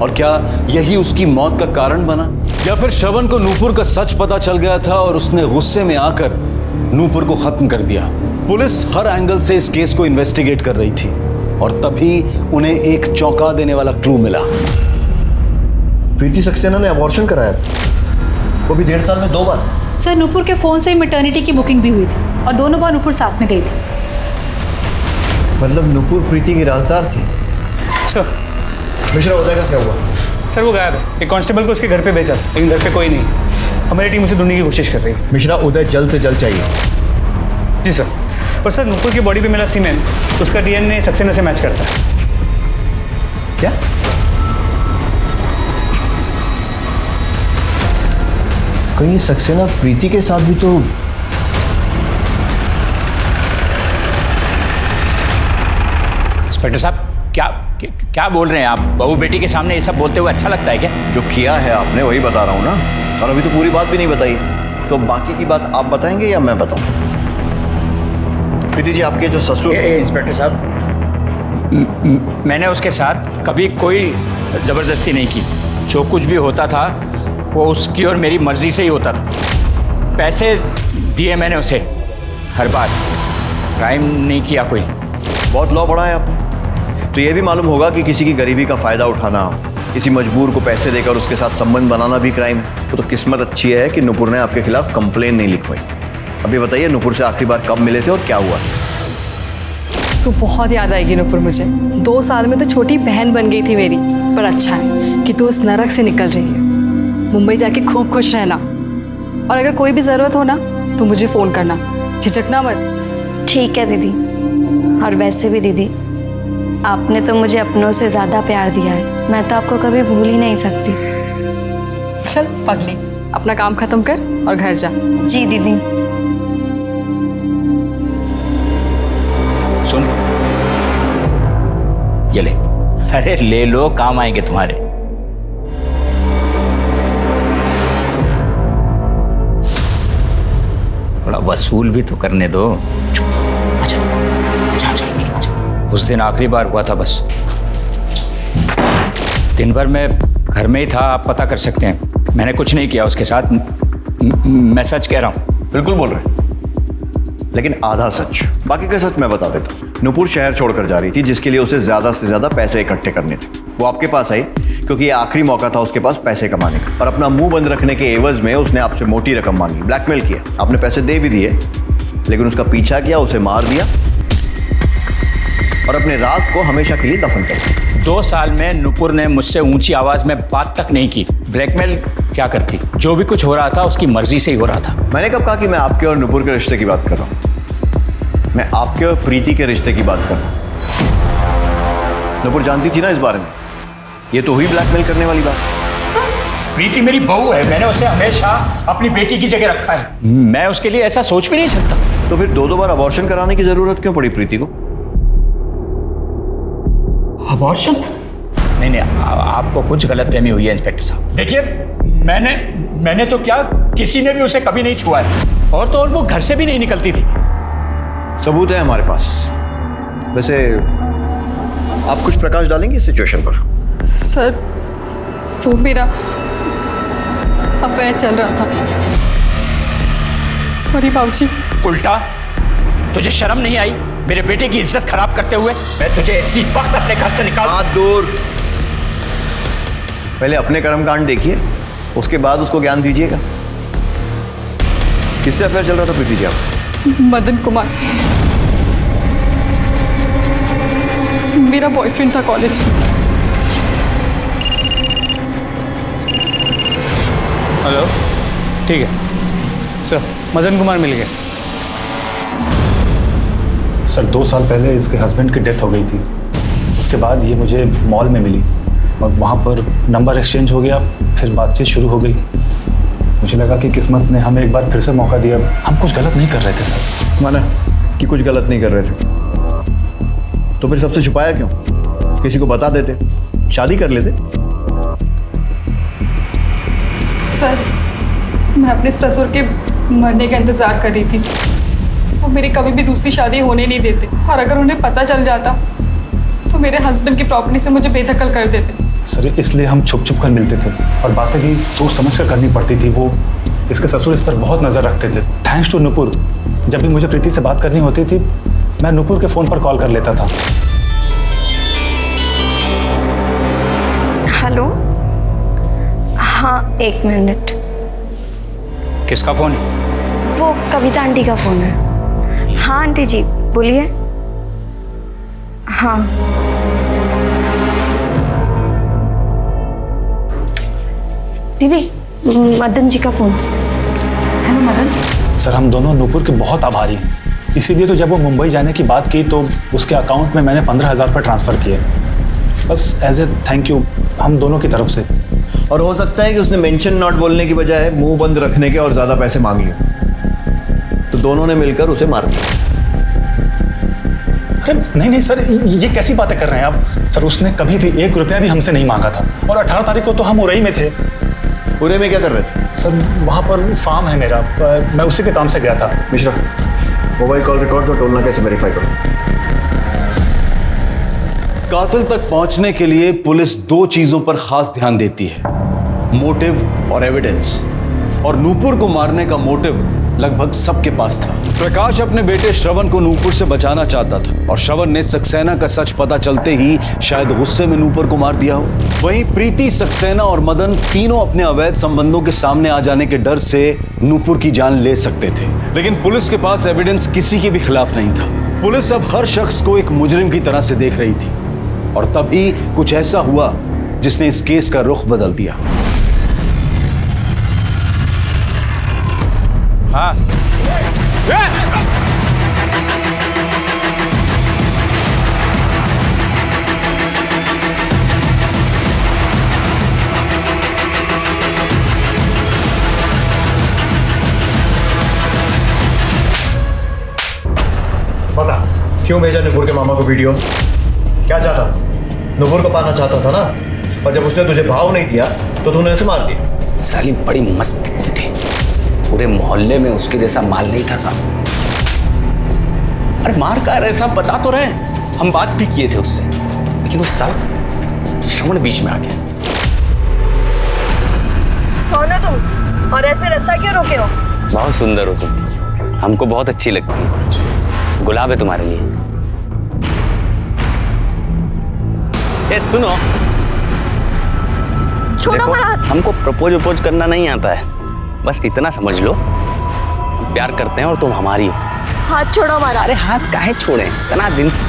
और क्या यही उसकी मौत का कारण बना? या फिर श्रवण को नूपुर का सच पता चल गया था और उसने गुस्से में आकर नूपुर को खत्म कर दिया? पुलिस हर एंगल से इस केस को इन्वेस्टिगेट कर रही थी और तभी उन्हें एक चौंका देने वाला क्लू मिला। प्रीति सक्सेना ने अबॉर्शन कराया था, वो भी 1.5 साल में 2 बार। सर नूपुर के फ़ोन से मैटरनिटी की बुकिंग भी हुई थी और दोनों बार नूपुर साथ में गई थी। मतलब नूपुर प्रीति की राजदार थी। सर मिश्रा, उदय का क्या हुआ? सर वो गायब है। एक कांस्टेबल को उसके घर पे भेजा, लेकिन घर पे कोई नहीं। हमारी टीम उसे ढूंढने की कोशिश कर रही है। मिश्रा, उदय जल्द से जल्द चाहिए। जी सर। और सर नूपुर की बॉडी पे मिला सीमेंट, उसका डीएनए सक्सेना से मैच करता है। क्या? कहीं सक्सेना प्रीति के साथ भी तो? इंस्पेक्टर साहब, क्या बोल रहे हैं आप? बहू बेटी के सामने ये सब बोलते हुए अच्छा लगता है क्या? जो किया है आपने वही बता रहा हूँ ना, और अभी तो पूरी बात भी नहीं बताई। तो बाकी की बात आप बताएंगे या मैं बताऊँ? प्रीति जी, आपके जो ससुर। इंस्पेक्टर साहब, मैंने उसके साथ कभी कोई ज़बरदस्ती नहीं की। जो कुछ भी होता था वो उसकी और मेरी मर्जी से ही होता था। पैसे दिए मैंने उसे हर बार। क्राइम नहीं किया कोई। बहुत लॉ पढ़ा है आप, तो ये भी मालूम होगा कि किसी की गरीबी का फ़ायदा उठाना, किसी मजबूर को पैसे देकर उसके साथ संबंध बनाना भी क्राइम है। तो किस्मत अच्छी है कि नुपुर ने आपके खिलाफ कंप्लेन नहीं लिखवाई। अभी बताइए, नुपुर से आखिरी बार कब मिले थे और क्या हुआ? तो बहुत याद आएगी नुपुर मुझे। 2 साल में तो छोटी बहन बन गई थी मेरी। पर अच्छा है कि तू उस नरक से निकल रही है। मुंबई जाके खूब खुश रहना, और अगर कोई भी ज़रूरत हो ना तो मुझे फ़ोन करना, झिझकना मत। ठीक है दीदी। और वैसे भी दीदी, आपने तो मुझे अपनों से ज़्यादा प्यार दिया है। मैं तो आपको कभी भूल ही नहीं सकती। चल पगली, अपना काम खत्म कर और घर जा। जी दीदी। सुन, ये ले। अरे ले लो, काम आएंगे तुम्हारे। थोड़ा वसूल भी तो करने दो। अच्छा, उस दिन आखिरी बार हुआ था बस। दिन भर मैं घर में ही था, आप पता कर सकते हैं। मैंने कुछ नहीं किया उसके साथ। मैं सच कह रहा हूँ। बिल्कुल बोल रहे हैं, लेकिन आधा सच। बाकी का सच मैं बता देता हूँ। नूपुर शहर छोड़कर जा रही थी, जिसके लिए उसे ज़्यादा से ज़्यादा पैसे इकट्ठे करने थे। वो आपके पास आई क्योंकि ये आखिरी मौका था उसके पास पैसे कमाने का, और अपना मुंह बंद रखने के एवज में उसने आपसे मोटी रकम मांगी, ब्लैकमेल किया। आपने पैसे दे भी दिए, लेकिन उसका पीछा किया, उसे मार दिया और अपने राज को हमेशा के लिए दफन कर दिया। 2 साल में नूपुर ने मुझसे ऊंची आवाज में बात तक नहीं की। ब्लैकमेल क्या करती? जो भी कुछ हो रहा था उसकी मर्जी से ही हो रहा था। मैंने कब कहा कि मैं आपके और नूपुर के रिश्ते की बात कर रहा हूँ? मैं आपके और प्रीति के रिश्ते की बात कर रहा हूँ। नूपुर जानती थी ना इस बारे में। ये तो हुई ब्लैकमेल करने वाली बात। प्रीति मेरी बहू है, मैंने उसे हमेशा अपनी बेटी की जगह रखा है, मैं उसके लिए ऐसा सोच भी नहीं सकता। तो फिर दो बार अबॉर्शन कराने की जरूरत क्यों पड़ी प्रीति को? अबॉर्शन? नहीं, आपको कुछ गलतफहमी हुई है इंस्पेक्टर साहब। देखिए, मैंने तो क्या, किसी ने भी उसे कभी नहीं छुआ है, और तो और वो घर से भी नहीं निकलती थी। सबूत है हमारे पास। वैसे आप कुछ प्रकाश डालेंगे इस सिचुएशन पर? सर, वो मेरा अफेयर चल रहा था। सॉरी बाबूजी। उल्टा तुझे शर्म नहीं आई मेरे बेटे की इज्जत खराब करते हुए? मैं तुझे इसी वक्त अपने घर से निकाल। हाथ दूर। पहले अपने कर्मकांड देखिए, उसके बाद उसको ज्ञान दीजिएगा। किससे अफेयर चल रहा था प्रीति जी आप? मदन कुमार मेरा बॉयफ्रेंड था कॉलेज में। हेलो, ठीक है सर, मदन कुमार मिल गए। सर 2 साल पहले इसके हस्बैंड की डेथ हो गई थी। उसके बाद ये मुझे मॉल में मिली और वहाँ पर नंबर एक्सचेंज हो गया, फिर बातचीत शुरू हो गई। मुझे लगा कि किस्मत ने हमें एक बार फिर से मौका दिया। हम कुछ गलत नहीं कर रहे थे सर। माना कि कुछ गलत नहीं कर रहे थे, तो फिर सबसे छुपाया क्यों? किसी को बता देते, शादी कर लेते। सर, मैं अपने ससुर के मरने का इंतजार कर रही थी। वो मेरी कभी भी दूसरी शादी होने नहीं देते, और अगर उन्हें पता चल जाता तो मेरे हस्बैंड की प्रॉपर्टी से मुझे बेदखल कर देते। सर इसलिए हम छुप छुप कर मिलते थे और बातें भी सोच समझ कर करनी पड़ती थी। वो इसके ससुर इस पर बहुत नज़र रखते थे। थैंक्स टू नुपुर, जब भी मुझे प्रीति से बात करनी होती थी मैं नुपुर के फ़ोन पर कॉल कर लेता था। हेलो, हाँ 1 मिनट। किसका फोन है? वो कविता आंटी का फ़ोन है। हाँ आंटी जी बोलिए। हाँ दीदी, मदन जी का फ़ोन। हेलो मदन। सर हम दोनों नुपुर के बहुत आभारी हैं, इसीलिए तो जब वो मुंबई जाने की बात की तो उसके अकाउंट में मैंने 15,000 पर ट्रांसफ़र किए, बस एज ए थैंक यू हम दोनों की तरफ से। और हो सकता है कि उसने मेंशन नॉट बोलने की बजाय मुंह बंद रखने के और ज़्यादा पैसे मांग लिए, तो दोनों ने मिलकर उसे मार दिया। अरे नहीं सर, ये कैसी बातें कर रहे हैं आप? सर उसने कभी भी 1 रुपया भी हमसे नहीं मांगा था, और 18 तारीख को तो हम उरई में थे। उरई में क्या कर रहे थे? सर वहाँ पर फार्म है मेरा, मैं उसी के काम से गया था। मिश्रा, मोबाइल कॉल रिकॉर्ड्स और टोलना कैसे वेरीफाई करो? कातिल तक पहुंचने के लिए पुलिस 2 चीजों पर खास ध्यान देती है, मोटिव और एविडेंस। और नूपुर को मारने का मोटिव लगभग सबके पास था। प्रकाश अपने बेटे श्रवण को नूपुर से बचाना चाहता था, और श्रवण ने सक्सेना का सच पता चलते ही शायद गुस्से में नूपुर को मार दिया हो। वहीं प्रीति, सक्सेना और मदन तीनों अपने अवैध संबंधों के सामने आ जाने के डर से नूपुर की जान ले सकते थे, लेकिन पुलिस के पास एविडेंस किसी के भी खिलाफ नहीं था। पुलिस अब हर शख्स को एक मुजरिम की तरह से देख रही थी, और तभी कुछ ऐसा हुआ जिसने इस केस का रुख बदल दिया। हाँ पता क्यों भेजा नुपुर के मामा को वीडियो? क्या चाहता था? नुपुर को पाना चाहता था ना, और जब उसने तुझे भाव नहीं दिया तो तूने उसे मार दिया। साली बड़ी मस्त दिखती थी, पूरे मोहल्ले में उसके जैसा माल नहीं था साहब। अरे मार का रहे साहब, बता तो रहे, हम बात भी किए थे उससे, लेकिन उस साल श्रवण बीच में आ गया। कौन है तुम, और ऐसे रास्ता क्यों रोके हो? बहुत सुंदर हो तुम, हमको बहुत अच्छी लगती है। गुलाब है तुम्हारे लिए। ए सुनो, छोड़ो देखो, मेरा हाथ। हमको प्रपोज करना नहीं आता है, बस इतना समझ लो, प्यार करते हैं और तुम हमारी हो। हाथ छोड़ो हमारा। अरे हाथ काहे छोड़े, इतना दिन से।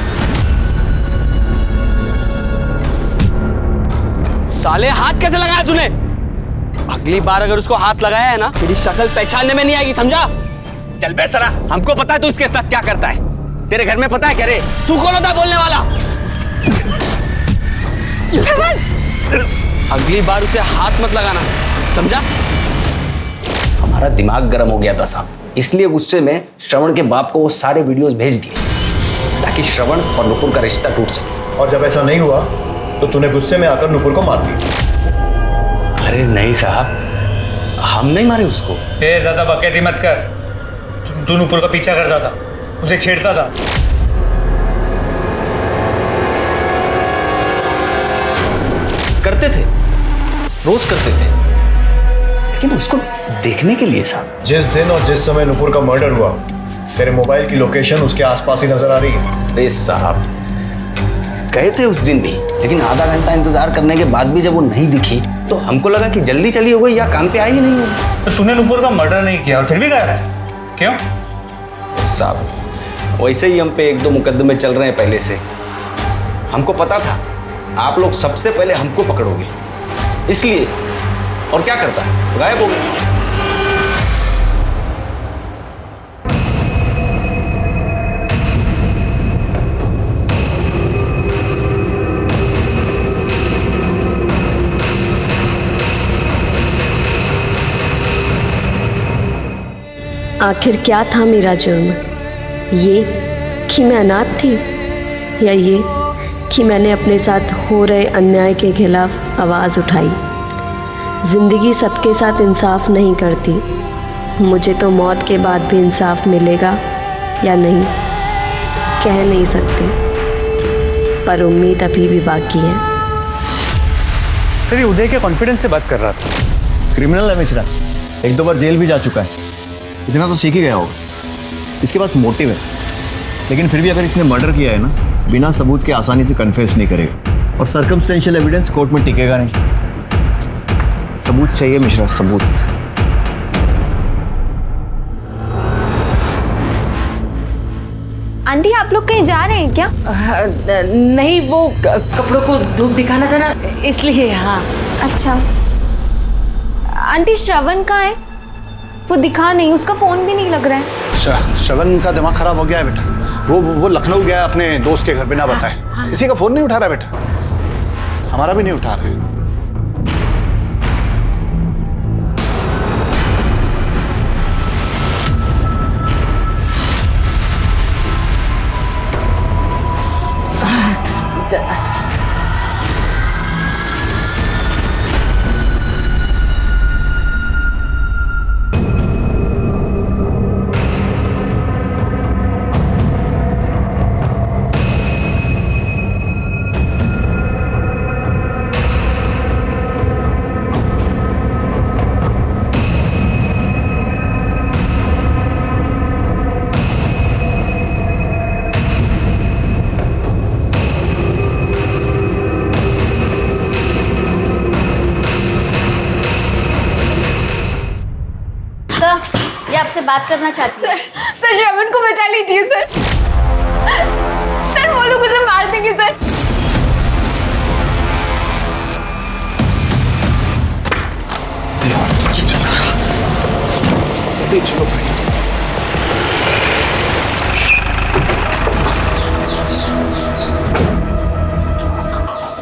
साले हाथ कैसे लगाया तूने? अगली बार अगर उसको हाथ लगाया है ना, तेरी शक्ल पहचानने में नहीं आएगी, समझा? चल बेसरा, हमको पता है तू इसके साथ क्या करता है। तेरे घर में पता है क्या रे? तू कौन होता बोलने वाला? अगली बार उसे हाथ मत लगाना, समझा? हमारा दिमाग गर्म हो गया था साहब, इसलिए गुस्से में श्रवण के बाप को वो सारे वीडियोस भेज दिए ताकि श्रवण और नुपुर का रिश्ता टूट सके। और जब ऐसा नहीं हुआ तो तूने गुस्से में आकर नुपुर को मार दिया। अरे नहीं साहब, हम नहीं मारे उसको। ज्यादा बकैती मत कर। तू नुपुर का पीछा करता था, उसे छेड़ता था। करते थे, रोज करते थे, लेकिन उसको देखने के लिए साहब। जिस दिन और जिस समय नुपुर का मर्डर हुआ तेरे मोबाइल की लोकेशन उसके आसपास ही नजर आ रही है। अरे साहब गए थे उस दिन भी, लेकिन आधा घंटा इंतजार करने के बाद भी जब वो नहीं दिखी तो हमको लगा कि जल्दी चली हो गई या काम पे आई ही नहीं होगी। तो तूने नुपुर का मर्डर नहीं किया और फिर भी गायब है, क्यों? साहब वैसे ही हम पे 1-2 मुकदमे चल रहे हैं पहले से। हमको पता था आप लोग सबसे पहले हमको पकड़ोगे, इसलिए। और क्या करता है, गायब हो गया। आखिर क्या था मेरा जुर्म? ये कि मैं अनाथ थी, या ये कि मैंने अपने साथ हो रहे अन्याय के खिलाफ आवाज़ उठाई? ज़िंदगी सबके साथ इंसाफ नहीं करती। मुझे तो मौत के बाद भी इंसाफ मिलेगा या नहीं कह नहीं सकती, पर उम्मीद अभी भी बाकी है। तेरी उदय के कॉन्फिडेंस से बात कर रहा था। क्रिमिनल है मिश्रा, 1-2 बार जेल भी जा चुका है, इतना तो सीख ही गया होगा। इसके पास मोटिव है, लेकिन फिर भी अगर इसने मर्डर किया है ना, बिना सबूत के आसानी से कन्फेस नहीं करेगा, और सर्कमस्टेंशियल एविडेंस कोर्ट में टिकेगा नहीं। सबूत चाहिए मिश्रा, सबूत। आंटी आप लोग कहीं जा रहे हैं क्या? नहीं, वो कपड़ों को धूप दिखाना था ना, इसलिए। हाँ। अच्छा आंटी, श्रवण कहाँ है? वो दिखा नहीं, उसका फोन भी नहीं लग रहा है। श्रवण का दिमाग खराब हो गया है बेटा। वो लखनऊ गया अपने दोस्त के घर बिना बताए। किसी का फोन नहीं उठा रहा बेटा, हमारा भी नहीं उठा रहा है। आपसे बात करना चाहती हूँ। सर श्रवण को बचा लीजिए सर। सर वो लोग उसे मार देंगे सर। चलो भाई।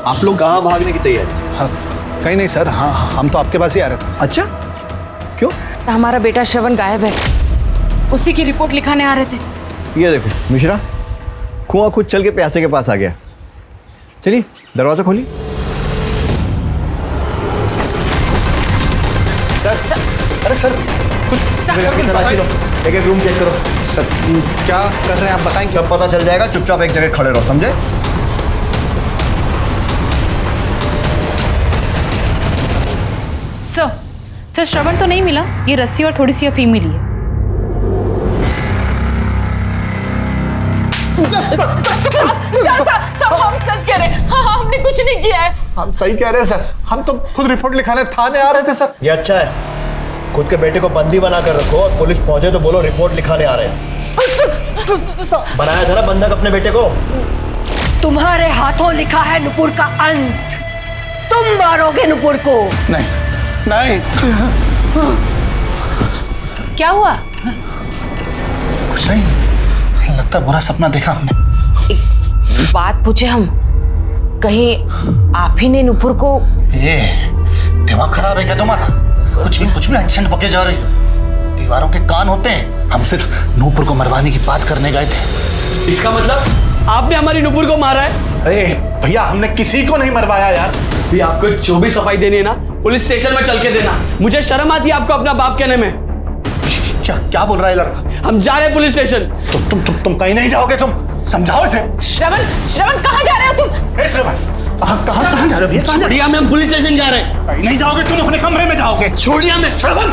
आप लोग कहाँ भागने की तैयारी? हाँ, कहीं नहीं सर। हाँ, हम तो आपके पास ही आ रहे थे। अच्छा, क्यों? हमारा बेटा श्रवण गायब है, उसी की रिपोर्ट लिखाने आ रहे थे। ये देखो मिश्रा, कुआं खुद चल के प्यासे के पास आ गया। चलिए दरवाजा खोलिए। सर, अरे सर कुछ तलाशी लो, एक रूम चेक करो। सर क्या कर रहे हैं आप बताएंगे? सब पता चल जाएगा, चुपचाप एक जगह खड़े रहो, समझे? सर श्रवण तो नहीं मिला, ये रस्सी और थोड़ी सी अफीम मिली है। सब हम सच कह रहे हैं। हाँ, हमने कुछ नहीं किया है। हम सही कह रहे हैं सर, हम तो खुद रिपोर्ट लिखाने थाने आ रहे थे सर। ये अच्छा है, खुद के बेटे को बंदी बना कर रखो और पुलिस पहुंचे तो बोलो रिपोर्ट लिखाने आ रहे थे। बनाया था ना बंधक अपने बेटे को। तुम्हारे हाथों लिखा है नुपुर का अंत। तुम मारोगे नुपुर को। नहीं नहीं। क्या हुआ? कुछ नहीं, लगता बुरा सपना देखा हमने। एक बात पूछे हम, कहीं आप ही ने नुपुर को? ये दिमाग खराब है क्या तुम्हारा? कुछ भी एंशन पके जा रही है। दीवारों के कान होते हैं। हम सिर्फ नूपुर को मरवाने की बात करने गए थे। इसका मतलब आपने हमारी नूपुर को मारा है? अरे भैया, हमने किसी को नहीं मरवाया यार। भी आपको जो भी सफाई देनी है ना, पुलिस स्टेशन में चल के देना। मुझे शर्म आती है आपको अपना बाप कहने में। क्या बोल रहा है लड़का? हम जा रहे हैं पुलिस स्टेशन। तुम कहीं नहीं जाओगे। तुम समझाओ इसे। श्रवण कहाँ जा रहे हो तुम? कहाँ जा रहे हो? छोड़िए हमें, हम पुलिस स्टेशन जा रहे हैं। कहीं नहीं जाओगे, तुम अपने कमरे में जाओगे। छोड़िए हमें। श्रवण,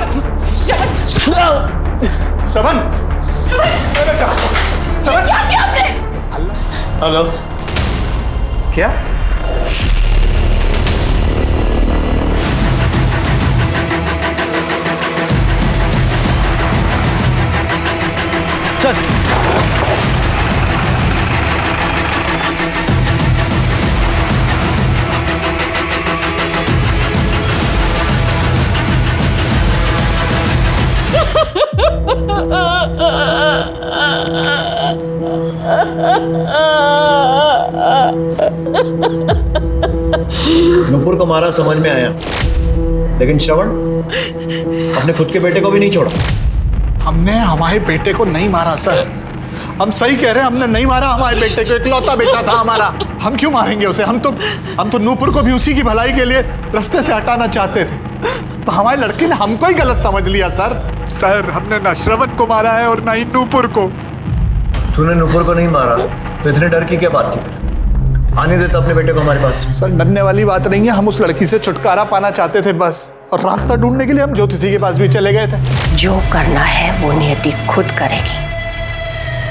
क्या किया आपने? हेलो, क्या? चल। नूपुर को मारा समझ में आया, लेकिन श्रवण अपने खुद के बेटे को भी नहीं छोड़ा। हमने हमारे बेटे को नहीं मारा सर। हम सही कह रहे हैं, हमने नहीं मारा हमारे बेटे को। इकलौता बेटा था हमारा। हम क्यों मारेंगे उसे? हम तो नूपुर को भी उसी की भलाई के लिए रास्ते से हटाना चाहते थे। हमारे लड़के ने हमको ही गलत समझ लिया सर। सर, हमने ना श्रवण को मारा है और ना ही नूपुर को। तूने नूपुर को नहीं मारा तो इतने डर की क्या बात थी? आने देता अपने बेटे को हमारे पास। सर, डरने वाली बात नहीं है। हम उस लड़की से छुटकारा पाना चाहते थे बस। और रास्ता ढूंढने के लिए हम ज्योतिषी के पास भी चले गए थे। जो करना है वो नियति खुद करेगी।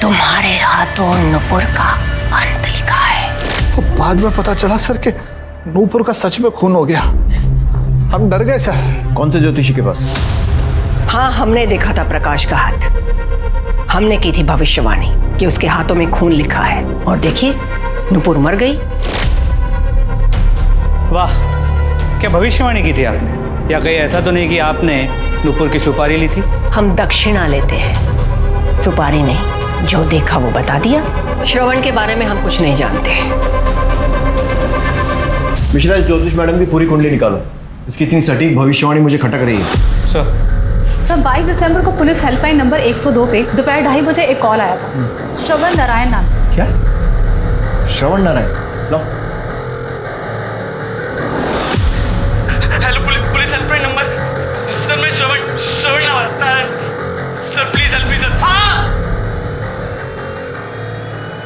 तुम्हारे हाथों नूपुर का अंत लिखा है। तो बाद में पता चला सर कि नूपुर का सच में खून हो गया। हम डर गए सर। कौन से ज्योतिषी के पास? हाँ, हमने देखा था प्रकाश का हाथ। हमने की थी भविष्यवाणी कि उसके हाथों में खून लिखा है, और देखिए नूपुर मर गई। वाह, क्या भविष्यवाणी की थी आपने? या कहीं ऐसा तो नहीं कि आपने नूपुर की सुपारी ली थी? हम दक्षिणा लेते हैं, सुपारी नहीं। जो देखा वो बता दिया। श्रवण के बारे में हम कुछ नहीं जानते। मिश्रा, इस ज्योतिष मैडम की पूरी कुंडली निकालो। इसकी इतनी सटीक भविष्यवाणी मुझे खटक रही है। सर 22 दिसंबर को पुलिस हेल्पलाइन नंबर 102 पे दोपहर 2:30 बजे एक कॉल आया था, श्रवण नारायण नाम से। क्या? श्रवण नारायण? लो। Hello, police helpline number. Sir, मैं Shravan Narayan. Sir please help me sir.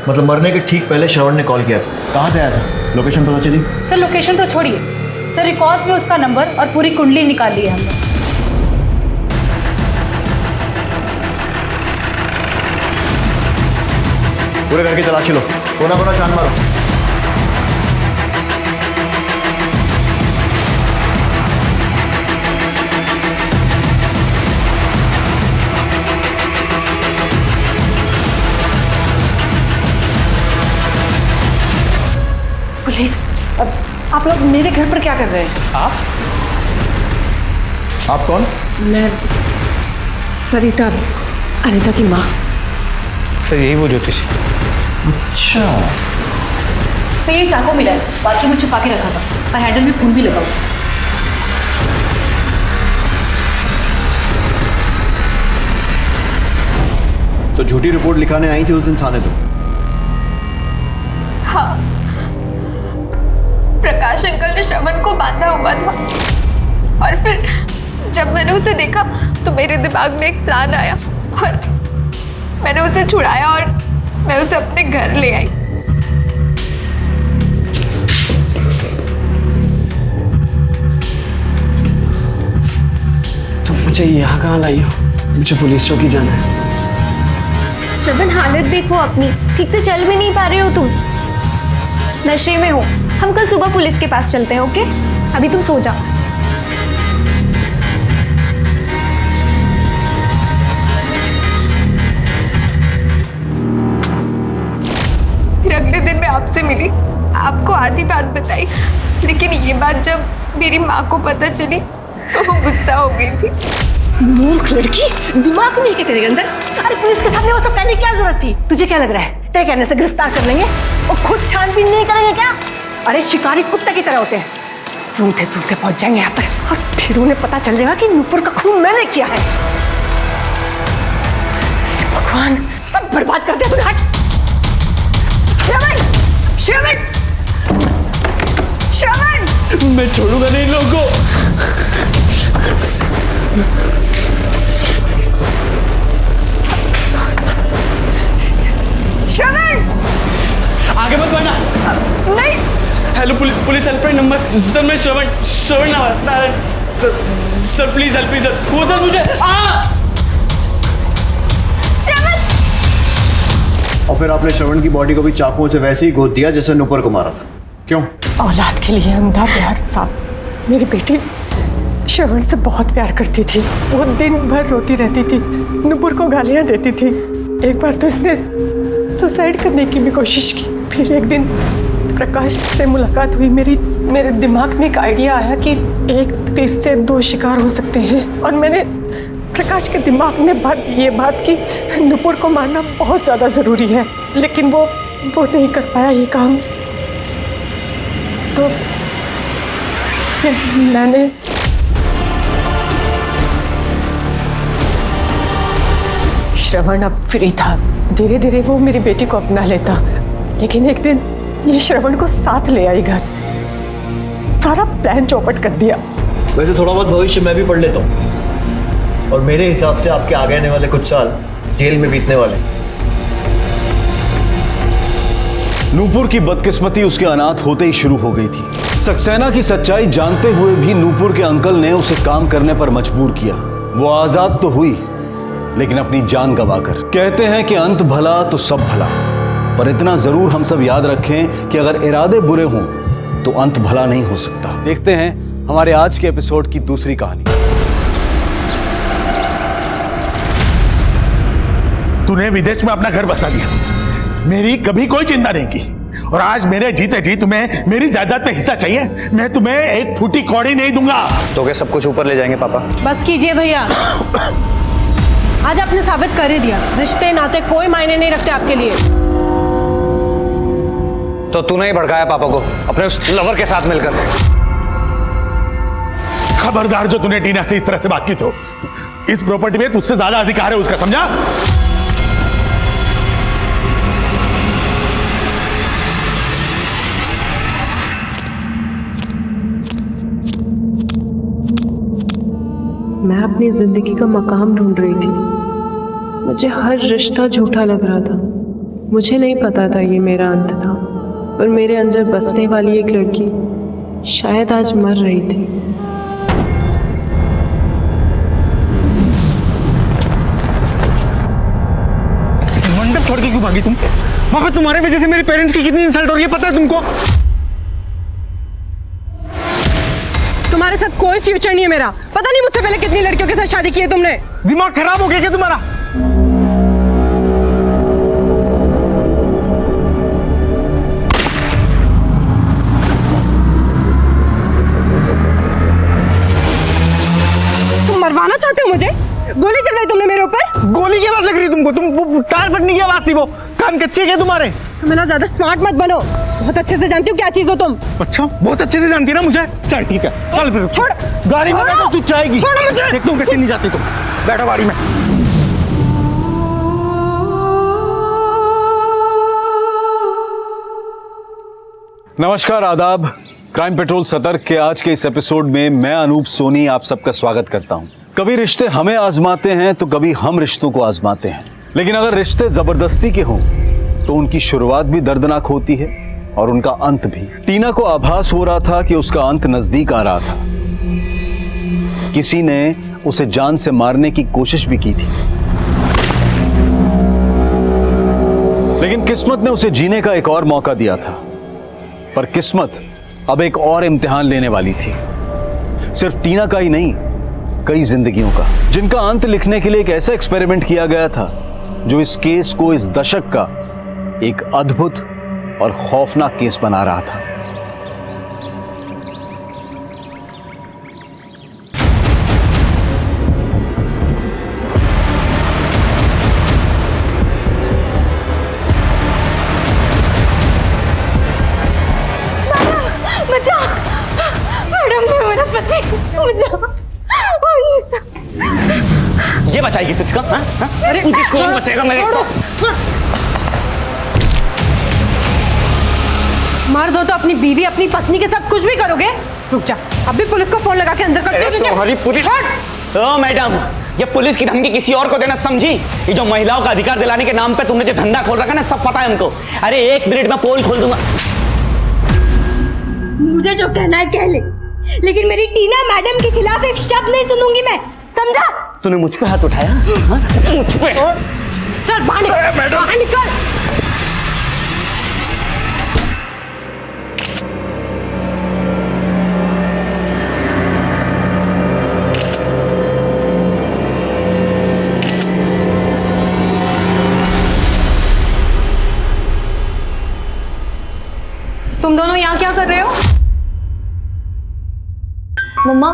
मतलब मरने के ठीक पहले श्रवण ने कॉल किया था। कहाँ से आया था? लोकेशन पता चली? सर लोकेशन तो छोड़िए, सर रिकॉर्ड्स में उसका नंबर और पूरी कुंडली निकाल ली है हमने। पूरे घर की तलाशी लो, कोना कोना छान मारो। पुलिस, अब आप लोग मेरे घर पर क्या कर रहे हैं? आप कौन? मैं सरिता, अनीता की माँ। सर यही वो ज्योतिषी। अच्छा। सर ये चाकू मिला है, बाकी में छुपा के रखा था, और हैंडल में खून भी लगा हुआ। तो झूठी रिपोर्ट लिखाने आई थी उस दिन थाने पे? हाँ, प्रकाश अंकल ने श्रवण को बांधा हुआ था, और फिर जब मैंने उसे देखा तो मेरे दिमाग में एक प्लान आया और मैंने उसे छुड़ाया और मैं उसे अपने घर ले आई। तुम मुझे यहाँ कहाँ लाई हो? मुझे पुलिस चौकी जाना है। श्रवण, हालत देखो अपनी, ठीक से चल भी नहीं पा रहे हो तुम। नशे में हो। हम कल सुबह पुलिस के पास चलते हैं, ओके? अभी तुम सो जाओ। फिर अगले दिन मैं आपसे मिली, आपको आधी बात बताई, लेकिन ये बात जब मेरी माँ को पता चली तो वो गुस्सा हो गई थी। मूर्ख लड़की, दिमाग नहीं है तेरे अंदर? अरे पुलिस के सामने वो सब कहने की क्या जरूरत थी? तुझे क्या लग रहा है तेरे कहने से गिरफ्तार कर लेंगे और खुद छानबीन नहीं करेंगे क्या? अरे शिकारी कुत्ते की तरह होते हैं, सूंघते सूंघते पहुंच जाएंगे यहाँ पर और फिर उन्हें पता चल जाएगा कि नूपुर का खून मैंने किया है। भगवान, सब बर्बाद कर दिया तूने। हट श्रवण, श्रवण, श्रवण, मैं छोड़ूंगा नहीं इन लोगों को। श्रवण, आगे मत बढ़ना। नहीं। Hello police helpline number. Sir मैं Shravan Narayan. Sir please help me sir. वो सर मुझे और फिर आपने श्रवण की बॉडी को भी चाकुओं से वैसे ही गोद दिया जैसे नुपुर को मारा था। क्यों? औलाद के लिए अंधा प्यार साहब। मेरी बेटी श्रवण से बहुत प्यार करती थी। वो दिन भर रोती रहती थी, नुपुर को गालियां देती थी। एक बार तो इसने सुसाइड करने की भी कोशिश की। फिर एक दिन प्रकाश से मुलाकात हुई। मेरे दिमाग में एक आइडिया आया कि एक तीर से दो शिकार हो सकते हैं और मैंने प्रकाश के दिमाग में ये बात की नुपुर को मारना बहुत ज़्यादा ज़रूरी है, लेकिन वो नहीं कर पाया ये काम। तो फिर मैंने श्रवण अब फ्री था। धीरे धीरे वो मेरी बेटी को अपना लेता, लेकिन एक दिन ये श्रवण को साथ ले आई घर। सारा प्लान चौपट कर दिया। वैसे थोड़ा बहुत भविष्य मैं भी पढ़ लेता हूँ और मेरे हिसाब से आपके आगे आने वाले कुछ साल जेल में बीतने वाले। नूपुर की बदकिस्मती उसके अनाथ होते ही शुरू हो गई थी। सक्सेना की सच्चाई जानते हुए भी नूपुर के अंकल ने उसे काम करने पर मजबूर किया। वो आजाद तो हुई, लेकिन अपनी जान गंवाकर। कहते हैं कि अंत भला तो सब भला, पर इतना जरूर हम सब याद रखें कि अगर इरादे बुरे हों तो अंत भला नहीं हो सकता। देखते हैं हमारे आज के एपिसोड की दूसरी कहानी। तूने विदेश में अपना घर बसा लिया, मेरी कभी कोई चिंता नहीं की, और आज मेरे जीते जी तुम्हें मेरी जायदाद में हिस्सा चाहिए। मैं तुम्हें एक फूटी कौड़ी नहीं दूंगा। तो क्या सब कुछ ऊपर ले जाएंगे पापा? बस कीजिए भैया, आज आपने साबित कर ही दिया रिश्ते नाते कोई मायने नहीं रखते आपके लिए। तो तूने ही भड़काया पापा को अपने उस लवर के साथ मिलकर। खबरदार जो तूने टीना से इस तरह से बात की तो इस प्रॉपर्टी में तुझसे ज्यादा अधिकार है उसका, समझा? मैं अपनी जिंदगी का मकाम ढूंढ रही थी। मुझे हर रिश्ता झूठा लग रहा था। मुझे नहीं पता था ये मेरा अंत था, पर मेरे अंदर बसने वाली एक लड़की शायद आज मर रही थी। मंडप छोड़ के क्यों भागी तुम? पापा तुम्हारे वजह से मेरे पेरेंट्स की कितनी इंसल्ट हो रही है पता है तुमको? तुम्हारे साथ कोई फ्यूचर नहीं है मेरा। पता नहीं मुझसे पहले कितनी लड़कियों के साथ शादी की है तुमने। दिमाग खराब हो गया क्या तुम्हारा? तुम मरवाना चाहते हो मुझे? गोली चलवाई तुमने मेरे ऊपर? गोली की आवाज लग रही है तुमको? तुम टायर फटने की आवाज थी वो। कान कच्चे क्या तुम्हारे? तुम ना ज्यादा स्मार्ट मत बनो। बहुत अच्छे से जानती हूँ क्या चीज हो तुम। अच्छा, बहुत अच्छे से जानती है ना मुझे। चल ठीक है, चल फिर छोड़। गाड़ी में बैठो, तू जाएगी। छोड़ो मुझे। देखता हूँ कैसे नहीं जाती तुम। बैठो गाड़ी में। नमस्कार, आदाब। क्राइम पेट्रोल सतर्क के आज के इस एपिसोड में मैं अनूप सोनी आप सबका स्वागत करता हूं। कभी रिश्ते हमें आजमाते हैं तो कभी हम रिश्तों को आजमाते हैं, लेकिन अगर रिश्ते जबरदस्ती के हों तो उनकी शुरुआत भी दर्दनाक होती है और उनका अंत भी। टीना को आभास हो रहा था कि उसका अंत नजदीक आ रहा था। किसी ने उसे जान से मारने की कोशिश भी की थी, लेकिन किस्मत ने उसे जीने का एक और मौका दिया था। पर किस्मत अब एक और इम्तिहान लेने वाली थी, सिर्फ टीना का ही नहीं, कई जिंदगियों का, जिनका अंत लिखने के लिए एक ऐसा एक्सपेरिमेंट किया गया था जो इस केस को इस दशक का एक अद्भुत और खौफनाक केस बना रहा था। बचा, ये बचाएगी तुझको? हाँ? हाँ? मुझे कौन बचाएगा? मेरे मार दो तो अपनी बीवी अपनी पत्नी के साथ कुछ भी करोगे? रुक जा, अभी पुलिस को फोन लगा के अंदर कर दो। तुम्हारी पुलिस? ओ मैडम, ये पुलिस की धमकी किसी और को देना समझी? ये जो महिलाओं का अधिकार दिलाने के नाम पे तुमने जो धंधा खोल रखा ना, सब पता है हमको। अरे 1 मिनट में पोल खोल दूंगा। मुझे जो कहना है कह ले, लेकिन मेरी टीना मैडम के खिलाफ एक शब्द नहीं सुनूंगी मैं, समझा? तूने मुझ पे हाथ उठाया? हाँ? मुझ पे? चल बाहर निकल। तुम दोनों यहाँ क्या कर रहे हो? मम्मा,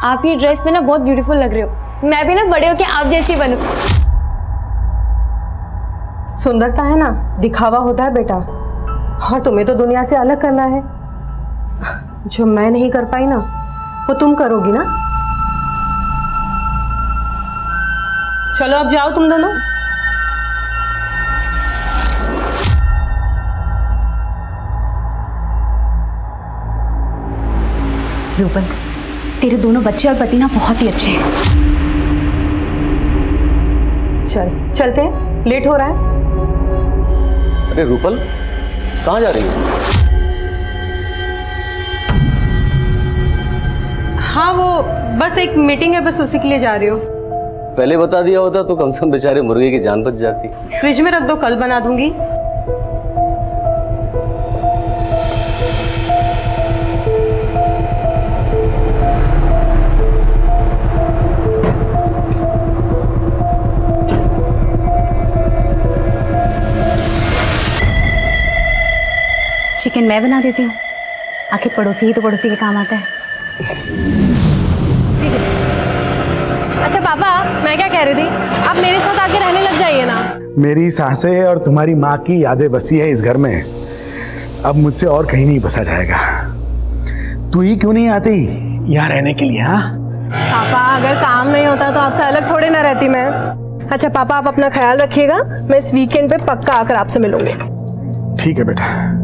आप ये ड्रेस में ना बहुत ब्यूटीफुल लग रहे हो। मैं भी ना बड़े होके आप जैसी बनूं। सुंदरता है ना, दिखावा होता है बेटा, और तुम्हें तो दुनिया से अलग करना है। जो मैं नहीं कर पाई ना, वो तुम करोगी ना। चलो अब जाओ तुम दोनों। रूपल, तेरे दोनों बच्चे और पति ना बहुत ही अच्छे हैं। चलते हैं, लेट हो रहा है। अरे रूपल, कहाँ जा रही हो? हाँ, वो बस एक मीटिंग है, बस उसी के लिए जा रही हूँ। पहले बता दिया होता तो कम से कम बेचारे मुर्गे की जान बच जाती। फ्रिज में रख दो, कल बना दूंगी। चिकन मैं बना देती हूँ, आखिर पड़ोसी ही तो पड़ोसी के काम आता है। अच्छा पापा, मैं क्या कह रही थी, आप मेरे साथ आके रहने लग जाइए ना। मेरी सांसें और तुम्हारी माँ की यादें बसी है इस घर में। अब मुझसे और कहीं नहीं बसा जाएगा। तू ही क्यों नहीं आती यहाँ रहने के लिए? हाँ पापा, अगर काम नहीं होता तो आपसे अलग थोड़ी ना रहती मैं। अच्छा पापा, आप अपना ख्याल रखिएगा, मैं इस वीकेंड पे पक्का आकर आपसे मिलूंगी। ठीक है बेटा।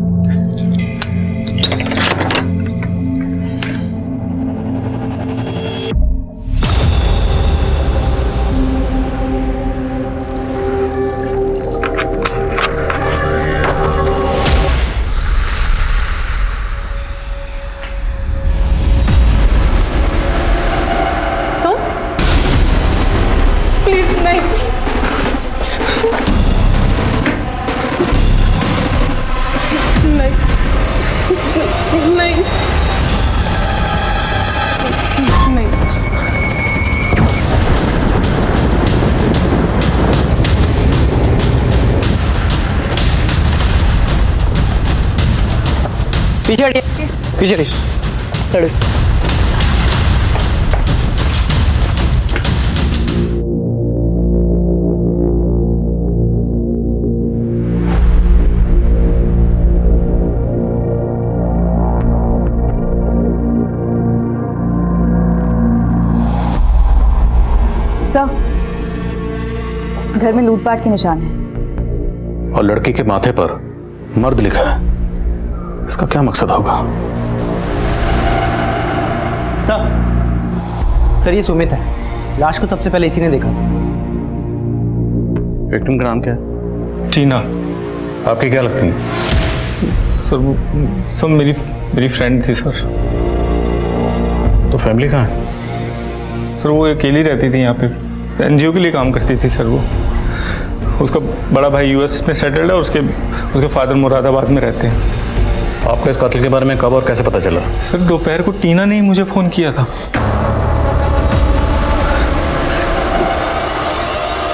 पीछे चढ़। सर, घर में लूटपाट के निशान है और लड़की के माथे पर मर्द लिखा है। इसका क्या मकसद होगा? सर ये सुमित है, लाश को सबसे पहले इसी ने देखा। विक्टिम का नाम क्या है? टीना। आपकी क्या लगती है? सर मेरी फ्रेंड थी सर। तो फैमिली कहाँ है? सर वो अकेली रहती थी यहाँ पे, एनजीओ के लिए काम करती थी सर। वो उसका बड़ा भाई यूएस में सेटल्ड है, उसके फादर मुरादाबाद में रहते हैं। आपको इस कत्ल के बारे में कब और कैसे पता चला? सर दोपहर को टीना ने ही मुझे फोन किया था।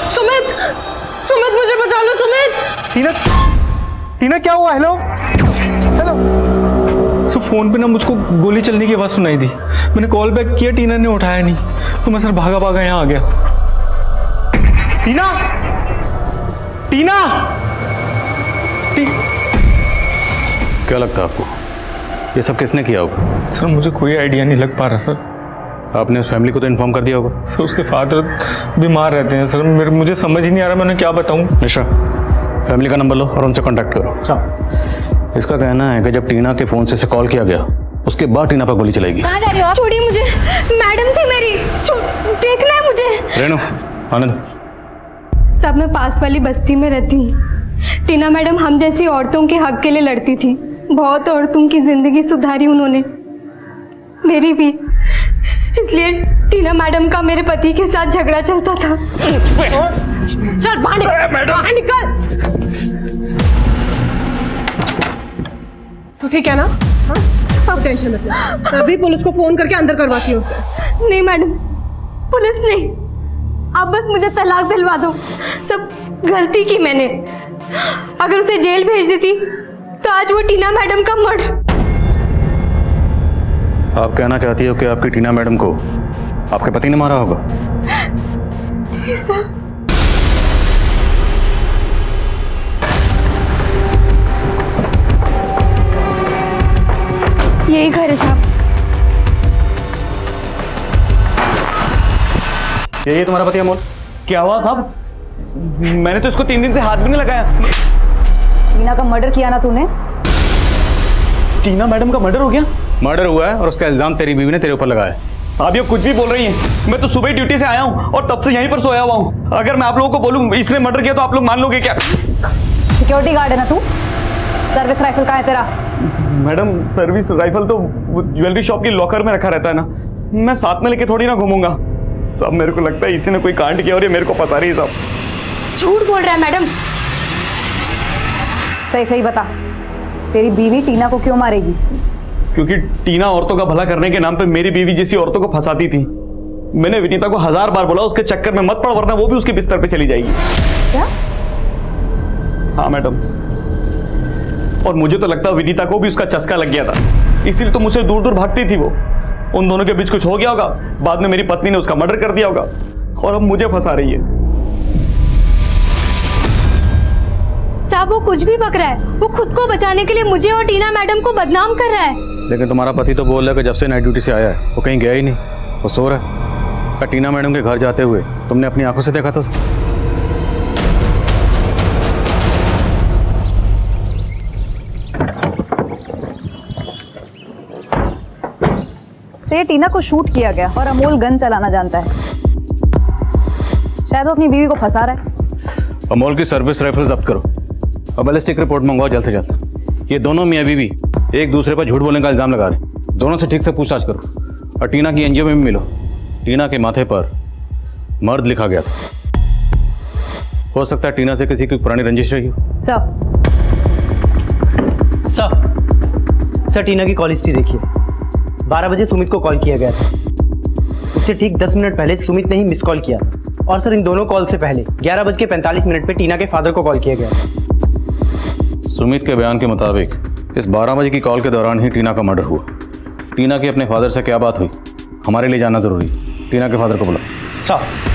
सुमित मुझे बचा लो। सुमित! टीना क्या हुआ? हेलो सर, फोन पे ना मुझको गोली चलने की आवाज सुनाई दी। मैंने कॉल बैक किया, टीना ने उठाया नहीं, तो मैं सर भागा यहाँ आ गया। टीना क्या लगता है आपको ये सब किसने किया होगा? सर मुझे कोई आइडिया नहीं लग पा रहा सर। आपने उस फैमिली को तो इन्फॉर्म कर दिया होगा। सर उसके फादर बीमार रहते हैं सर, मुझे समझ ही नहीं आ रहा मैं उन्हें क्या बताऊं। मिश्रा, फैमिली का नंबर लो और उनसे कांटेक्ट करो। अच्छा। इसका कहना है कि जब टीना के फ़ोन से कॉल किया गया उसके बाद टीना पर गोली चलाएगी। कहाँ जा रही हो आप? छोड़िए मुझे, मैडम थी मेरी, देखना है मुझे। रेणु, आनंद। सब मैं पास वाली बस्ती में रहती हूँ। टीना मैडम हम जैसी औरतों के हक के लिए लड़ती थी। बहुत औरतों की जिंदगी सुधारी उन्होंने, मेरी भी। इसलिए टीना मैडम का मेरे पति के साथ झगड़ा चलता था। चल बाहर निकल। तो ठीक है ना? हाँ, अब टेंशन मत ले, अभी पुलिस को फोन करके अंदर करवाती हूँ उसे। नहीं मैडम, पुलिस नहीं, आप बस मुझे तलाक दिलवा दो। सब गलती की मैंने। अगर उसे जेल भेज देती तो आज वो टीना मैडम का मर्डर। आप कहना चाहती हो कि आपकी टीना मैडम को आपके पति ने मारा होगा? जी सर। यही घर है साहब। ये तुम्हारा पति अमोल? क्या हुआ साहब? मैंने तो इसको 3 दिन से हाथ भी नहीं लगाया। टीना का मर्डर किया ना तूने? टीना मैडम का मर्डर हो गया? मर्डर हुआ है और उसका इल्जाम तेरी बीवी ने तेरे ऊपर लगाया है। साहब ये कुछ भी बोल रही हैं। मैं तो सुबह ही ड्यूटी से आया हूँ और तब से यहीं पर सोया हुआ हूँ। अगर मैं आप लोगों को बोलूँ इसने मर्डर किया तो आप लोग मान लोगे क्या? सिक्योरिटी गार्ड है ना तू? सर्विस राइफल कहाँ है तेरा? मैडम सर्विस राइफल तो ज्वेलरी शॉप की लॉकर में रखा रहता है ना, मैं साथ में लेके थोड़ी ना घूमूंगा। साहब मेरे को लगता है इसी ने कोई कांड किया और ये मेरे को पता नहीं। साहब झूठ बोल रहा है मैडम। सही सही बता, तेरी बीवी टीना को क्यों मारेगी? क्योंकि टीना औरतों का भला करने के नाम पे मेरी बीवी जैसी औरतों को फंसाती थी। मैंने विनीता को 1000 बार बोला उसके चक्कर में मत पड़, वरना वो भी उसके बिस्तर पे चली जाएगी। क्या? हाँ मैडम, और मुझे तो लगता है विनीता को भी उसका चस्का लग गया था, इसीलिए तो मुझसे दूर दूर भागती थी वो। उन दोनों के बीच कुछ हो गया होगा, बाद में मेरी पत्नी ने उसका मर्डर कर दिया होगा और अब मुझे फंसा रही है। साहब वो कुछ भी बक रहा है, वो खुद को बचाने के लिए मुझे और टीना मैडम को बदनाम कर रहा है। लेकिन तुम्हारा पति तो बोल रहा है कि जब से नाइट ड्यूटी से आया है वो कहीं गया ही नहीं, वो सो रहा है। टीना मैडम के घर जाते हुए तुमने अपनी आंखों से देखा था? से टीना को शूट किया गया और अमोल गन चलाना जानता है। शायद वो अपनी बीवी को फंसा रहा है। अमोल की सर्विस राइफल जब्त करो और बैलिस्टिक रिपोर्ट मंगवाओ जल्द से जल्द। ये दोनों मियाँ बीवी एक दूसरे पर झूठ बोलने का इल्जाम लगा रहे हैं। दोनों से ठीक से पूछताछ करो और टीना की एनजीओ में भी मिलो। टीना के माथे पर मर्द लिखा गया था, हो सकता है टीना से किसी की पुरानी रंजिश रही हो। सर टीना की कॉल हिस्ट्री देखिए। 12 बजे सुमित को कॉल किया गया था, उससे ठीक 10 मिनट पहले सुमित ने ही मिस कॉल किया। और सर इन दोनों कॉल से पहले 11:45 पे टीना के फादर को कॉल किया गया। सुमित के बयान के मुताबिक इस 12 बजे की कॉल के दौरान ही टीना का मर्डर हुआ। टीना की अपने फादर से क्या बात हुई हमारे लिए जानना जरूरी है। टीना के फादर को बुला। सर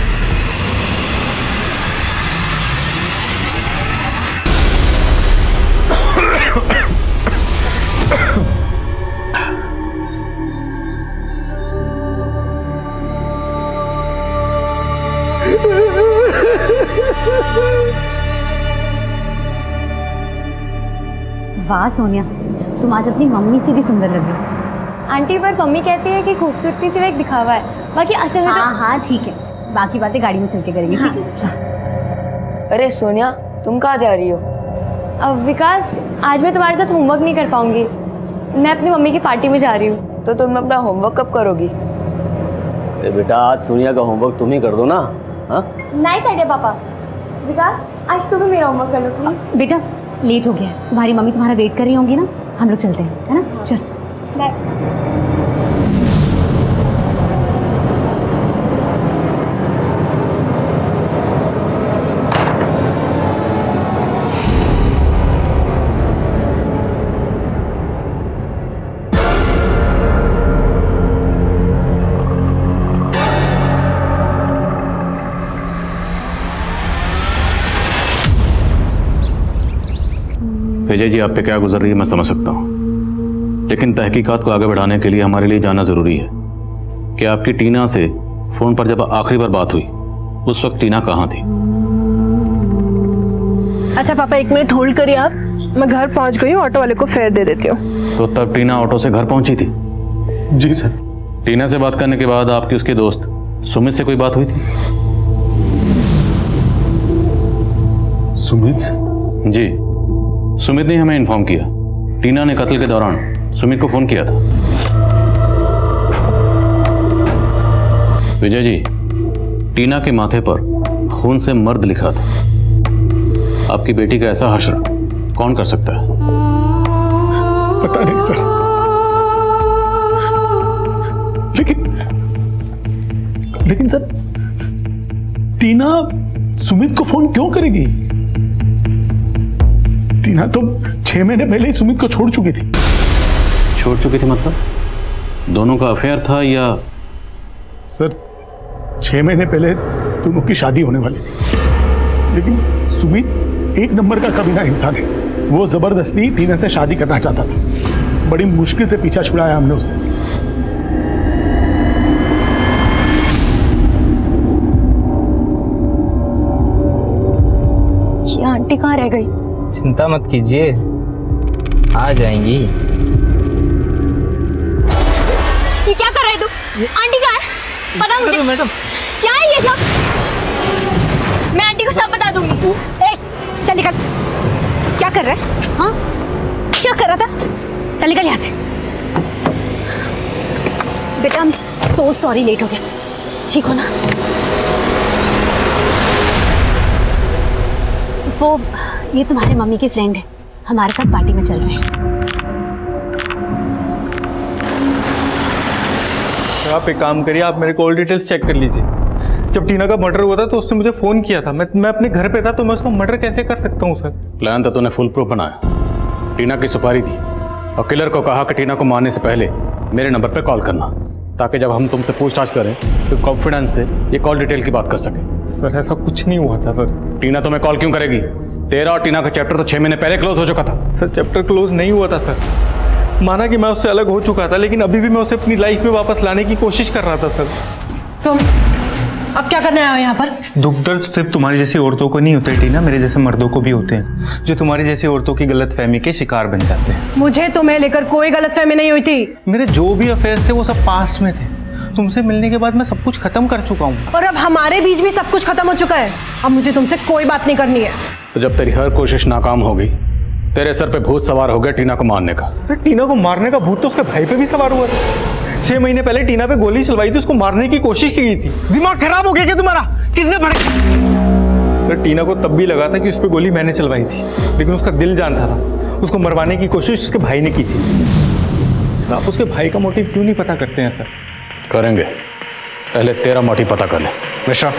वाह सोनिया, तुम आज अपनी मम्मी से भी सुंदर लग रही हो। आंटी पर मम्मी कहती है कि खूबसूरती सिर्फ एक दिखावा है, बाकी असल में हाँ हाँ ठीक है, बाकी बातें गाड़ी में चल के करेंगे। ठीक है अच्छा। अरे सोनिया तुम कहाँ जा रही हो? अब विकास आज मैं तुम्हारे साथ होमवर्क नहीं कर पाऊंगी, मैं अपनी मम्मी की पार्टी में जा रही हूँ। तो तुम अपना होमवर्क कब करोगी? बेटा आज सोनिया का होमवर्क तुम ही कर दो ना। हाँ नाइस आइडिया पापा। विकास आज तू भी मेरा होमवर्क कर लो प्लीज। बेटा लेट हो गया, तुम्हारी मम्मी तुम्हारा वेट कर रही होंगी ना, हम लोग चलते हैं, है ना? चल बाय। विजय जी आप पे क्या गुजर रही है मैं समझ सकता हूँ, लेकिन तहकीकात को आगे बढ़ाने के लिए हमारे लिए जाना जरूरी है। कि आपकी टीना से फोन पर जब आखिरी बार बात हुई उस वक्त टीना कहाँ थी? अच्छा पापा 1 मिनट होल्ड करिए आप, मैं घर पहुंच गई हूँ, ऑटो वाले को फेयर दे देती हूँ। तो तब टीना ऑटो से घर पहुंची थी? जी सर। टीना से बात करने के बाद आपकी उसके दोस्त सुमित से कोई बात हुई थी? सुमित से? जी, सुमित ने हमें इन्फॉर्म किया टीना ने कत्ल के दौरान सुमित को फोन किया था। विजय जी, टीना के माथे पर खून से मर्द लिखा था। आपकी बेटी का ऐसा हश्र कौन कर सकता है? पता नहीं सर, लेकिन सर टीना सुमित को फोन क्यों करेगी? टीना तो 6 महीने पहले ही सुमित को छोड़ चुकी थी। छोड़ चुकी थी मतलब? दोनों का अफेयर था या? सर 6 महीने पहले दोनों की शादी होने वाली थी, लेकिन सुमित 1 नंबर का कमीना इंसान है। वो जबरदस्ती टीना से शादी करना चाहता था। बड़ी मुश्किल से पीछा छुड़ाया हमने उससे। ये आंटी कहाँ रह गई? चिंता मत कीजिए, आ जाएंगी। ये क्या कर रहे तू? आंटी कहाँ है? पता मुझे। मैडम क्या है ये सब? मैं आंटी को सब बता दूंगी। चल निकल। क्या कर रहा है? हाँ क्या कर रहा था? चल निकल यहाँ से। बेटा I'm so sorry, लेट हो गया। ठीक हो ना? वो ये तुम्हारे मम्मी की फ्रेंड है, हमारे साथ पार्टी में चल रहे हैं। आप एक काम करिए, आप मेरे कॉल डिटेल्स चेक कर लीजिए। जब टीना का मर्डर हुआ था तो उसने मुझे फोन किया था। मैं अपने घर पे था, तो मैं उसको मर्डर कैसे कर सकता हूँ सर? प्लान तो तूने फुल प्रूफ बनाया। टीना की सुपारी दी और किलर को कहा कि टीना को मारने से पहले मेरे नंबर पे कॉल करना, ताकि जब हम तुमसे पूछताछ करें तो कॉन्फिडेंस से ये कॉल डिटेल की बात कर सके। सर ऐसा कुछ नहीं हुआ था सर। टीना तुम्हें कॉल क्यों करेगी? तेरा और टीना का चैप्टर तो 6 महीने पहले क्लोज हो चुका था। सर चैप्टर क्लोज नहीं हुआ था सर। माना कि मैं उससे अलग हो चुका था, लेकिन अभी भी मैं उसे अपनी लाइफ में वापस लाने की कोशिश कर रहा था सर। तुम अब क्या करने आए हो यहाँ पर? दुख दर्द सिर्फ तुम्हारी जैसी औरतों को नहीं होते टीना, मेरे जैसे मर्दों को भी होते हैं, जो तुम्हारी जैसी औरतों की गलतफहमी के शिकार बन जाते हैं। मुझे तुम्हें लेकर कोई गलतफहमी नहीं हुई थी। मेरे जो भी अफेयर्स थे वो सब पास्ट में थे। तुमसे मिलने के बाद मैं सब कुछ खत्म कर चुका हूँ। और अब हमारे बीच भी सब कुछ खत्म हो चुका है। अब मुझे तुमसे कोई बात नहीं करनी है। तो जब तेरी हर कोशिश नाकाम हो गई, तेरे सर पे भूत सवार हो गया टीना को मारने का। सर टीना को मारने का भूत तो उसके भाई पे भी सवार हुआ था। 6 महीने पहले टीना पे गोली चलवाई थी, उसको मारने की कोशिश की गई थी। दिमाग खराब हो गया क्या तुम्हारा? किसने पढ़ा? सर टीना को तब भी लगा था कि उस पर गोली मैंने चलवाई थी, लेकिन उसका दिल जानता था। उसको मरवाने की कोशिश उसके भाई ने की थी। सर आप उसके भाई का मोटिव क्यों नहीं पता करते हैं? सर करेंगे, पहले तेरा मोटिव पता कर ले। मिश्रा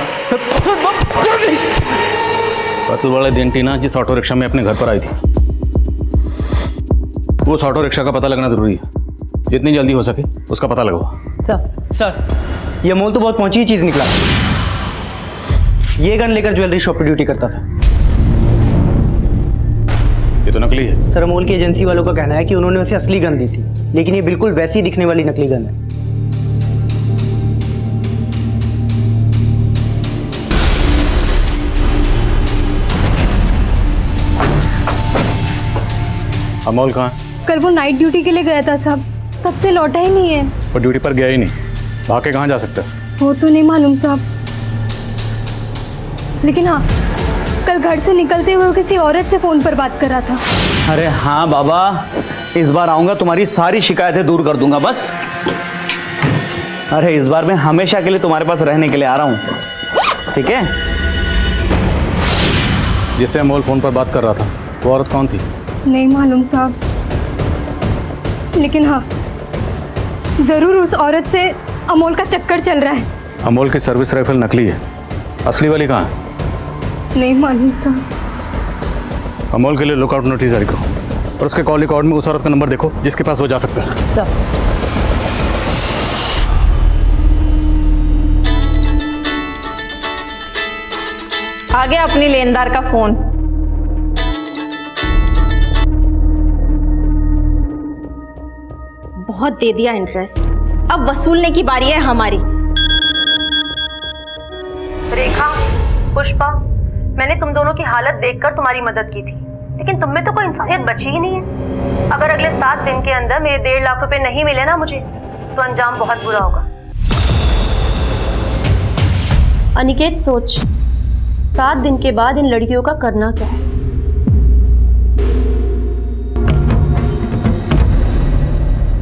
कत्ल वाले दिन टीना जिस ऑटो रिक्शा में अपने घर पर आई थी, उस ऑटो रिक्शा का पता लगना जरूरी है। जितनी जल्दी हो सके उसका पता लगवा। सर ये अमोल तो बहुत पहुंची चीज निकला। ये गन लेकर ज्वेलरी शॉप पे ड्यूटी करता था। ये तो नकली है। सर अमोल की एजेंसी वालों का कहना है कि उन्होंने उसे असली गन दी थी, लेकिन ये बिल्कुल वैसी दिखने वाली नकली गन है। अमोल कहाँ है? कल वो नाइट ड्यूटी के लिए गया था साहब, तब से लौटा ही नहीं है। वो ड्यूटी पर गया ही नहीं, भाग के कहाँ जा सकता है? वो तो नहीं मालूम साहब, लेकिन हाँ कल घर से निकलते हुए वो किसी औरत से फोन पर बात कर रहा था। अरे हाँ बाबा, इस बार आऊंगा तुम्हारी सारी शिकायतें दूर कर दूंगा बस। अरे इस बार मैं हमेशा के लिए तुम्हारे पास रहने के लिए आ रहा हूँ, ठीक है? जिससे अमोल फोन पर बात कर रहा था वो औरत कौन थी? नहीं मालूम साहब, लेकिन हाँ जरूर उस औरत से अमोल का चक्कर चल रहा है। अमोल की सर्विस राइफल नकली है, असली वाली कहाँ है? नहीं मालूम साहब। अमोल के लिए लुकआउट नोटिस जारी करो और उसके कॉल रिकॉर्ड में उस औरत का नंबर देखो जिसके पास वो जा सकता है। आ गया अपनी लेनदार का फोन। बहुत दे दिया इंटरेस्ट, अब वसूलने की बारी है हमारी। रेखा, पुष्पा, मैंने तुम दोनों की हालत देखकर तुम्हारी मदद की थी, लेकिन तुम में तो कोई इंसानियत बची ही नहीं है। अगर अगले 7 दिन के अंदर मेरे 1.5 लाख रुपए नहीं मिले ना मुझे, तो अंजाम बहुत बुरा होगा। अनिकेत, सोच 7 दिन के बाद इन लड़कियों का करना क्या है।